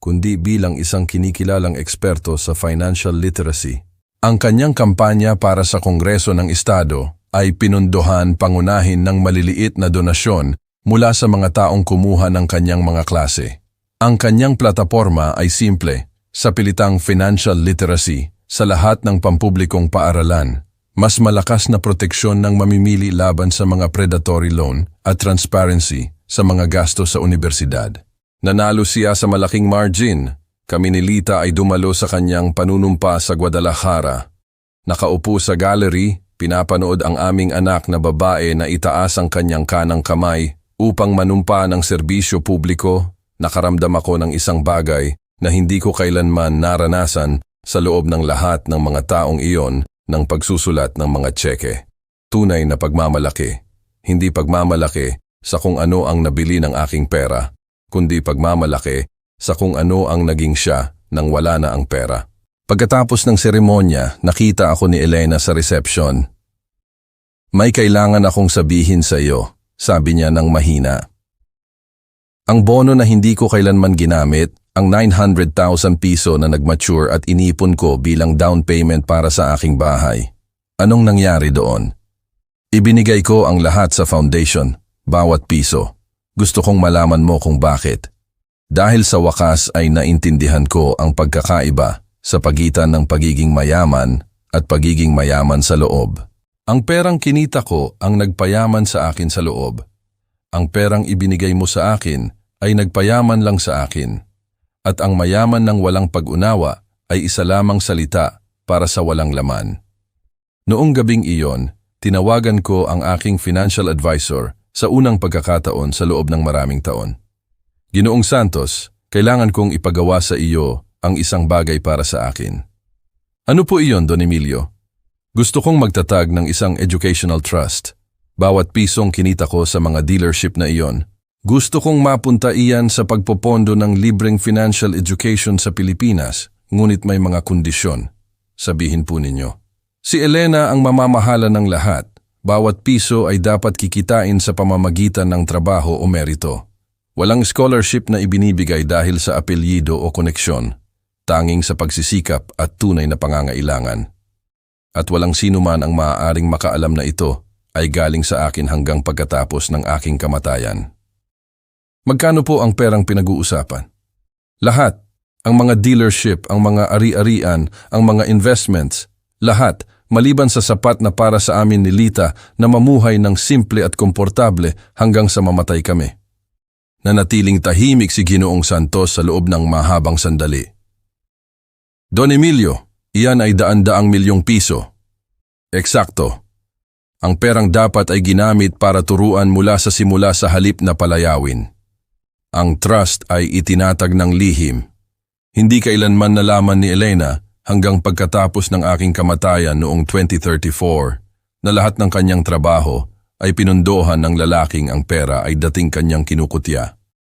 kundi bilang isang kinikilalang eksperto sa financial literacy. Ang kanyang kampanya para sa Kongreso ng Estado ay pinundohan pangunahin ng maliliit na donasyon mula sa mga taong kumuha ng kanyang mga klase. Ang kanyang plataporma ay simple, sa pilitang financial literacy sa lahat ng pampublikong paaralan, mas malakas na proteksyon ng mamimili laban sa mga predatory loan at transparency sa mga gastos sa universidad. Nanalo siya sa malaking margin. Kami ni Lita ay dumalo sa kanyang panunumpa sa Guadalajara. Nakaupo sa gallery, pinapanood ang aming anak na babae na itaas ang kanyang kanang kamay upang manumpa ng serbisyo publiko, nakaramdam ako ng isang bagay na hindi ko kailanman naranasan sa loob ng lahat ng mga taong iyon ng pagsusulat ng mga tseke. Tunay na pagmamalaki, hindi pagmamalaki sa kung ano ang nabili ng aking pera, kundi pagmamalaki sa kung ano ang naging siya nang wala na ang pera. Pagkatapos ng seremonya, nakita ako ni Elena sa reception. May kailangan akong sabihin sa iyo, sabi niya ng mahina. Ang bono na hindi ko kailanman ginamit, ang 900,000 piso na nagmature at inipon ko bilang down payment para sa aking bahay. Anong nangyari doon? Ibinigay ko ang lahat sa foundation, bawat piso. Gusto kong malaman mo kung bakit. Dahil sa wakas ay naintindihan ko ang pagkakaiba sa pagitan ng pagiging mayaman at pagiging mayaman sa loob. Ang perang kinita ko ang nagpayaman sa akin sa loob. Ang perang ibinigay mo sa akin ay nagpayaman lang sa akin. At ang mayaman ng walang pag-unawa ay isa lamang salita para sa walang laman. Noong gabing iyon, tinawagan ko ang aking financial advisor sa unang pagkakataon sa loob ng maraming taon. Ginoong Santos, kailangan kong ipagawa sa iyo ang isang bagay para sa akin. Ano po iyon, Don Emilio? Gusto kong magtatag ng isang educational trust. Bawat pisong kinita ko sa mga dealership na iyon, gusto kong mapunta iyan sa pagpopondo ng libreng financial education sa Pilipinas, ngunit may mga kondisyon. Sabihin po ninyo. Si Elena ang mamamahala ng lahat. Bawat piso ay dapat kikitain sa pamamagitan ng trabaho o merito. Walang scholarship na ibinibigay dahil sa apelyido o koneksyon, tanging sa pagsisikap at tunay na pangangailangan. At walang sino man ang maaaring makaalam na ito ay galing sa akin hanggang pagkatapos ng aking kamatayan. Magkano po ang perang pinag-uusapan? Lahat, ang mga dealership, ang mga ari-arian, ang mga investments, lahat, maliban sa sapat na para sa amin ni Lita na mamuhay ng simple at komportable hanggang sa mamatay kami. Nanatiling tahimik si Ginoong Santos sa loob ng mahabang sandali. Don Emilio, iyan ay daan-daang milyong piso. Eksakto. Ang perang dapat ay ginamit para turuan mula sa simula sa halip na palayawin. Ang trust ay itinatag ng lihim. Hindi kailanman nalaman ni Elena hanggang pagkatapos ng aking kamatayan noong 2034 na lahat ng kanyang trabaho ay pinundohan ng lalaking ang pera ay dating kanyang kinukutya.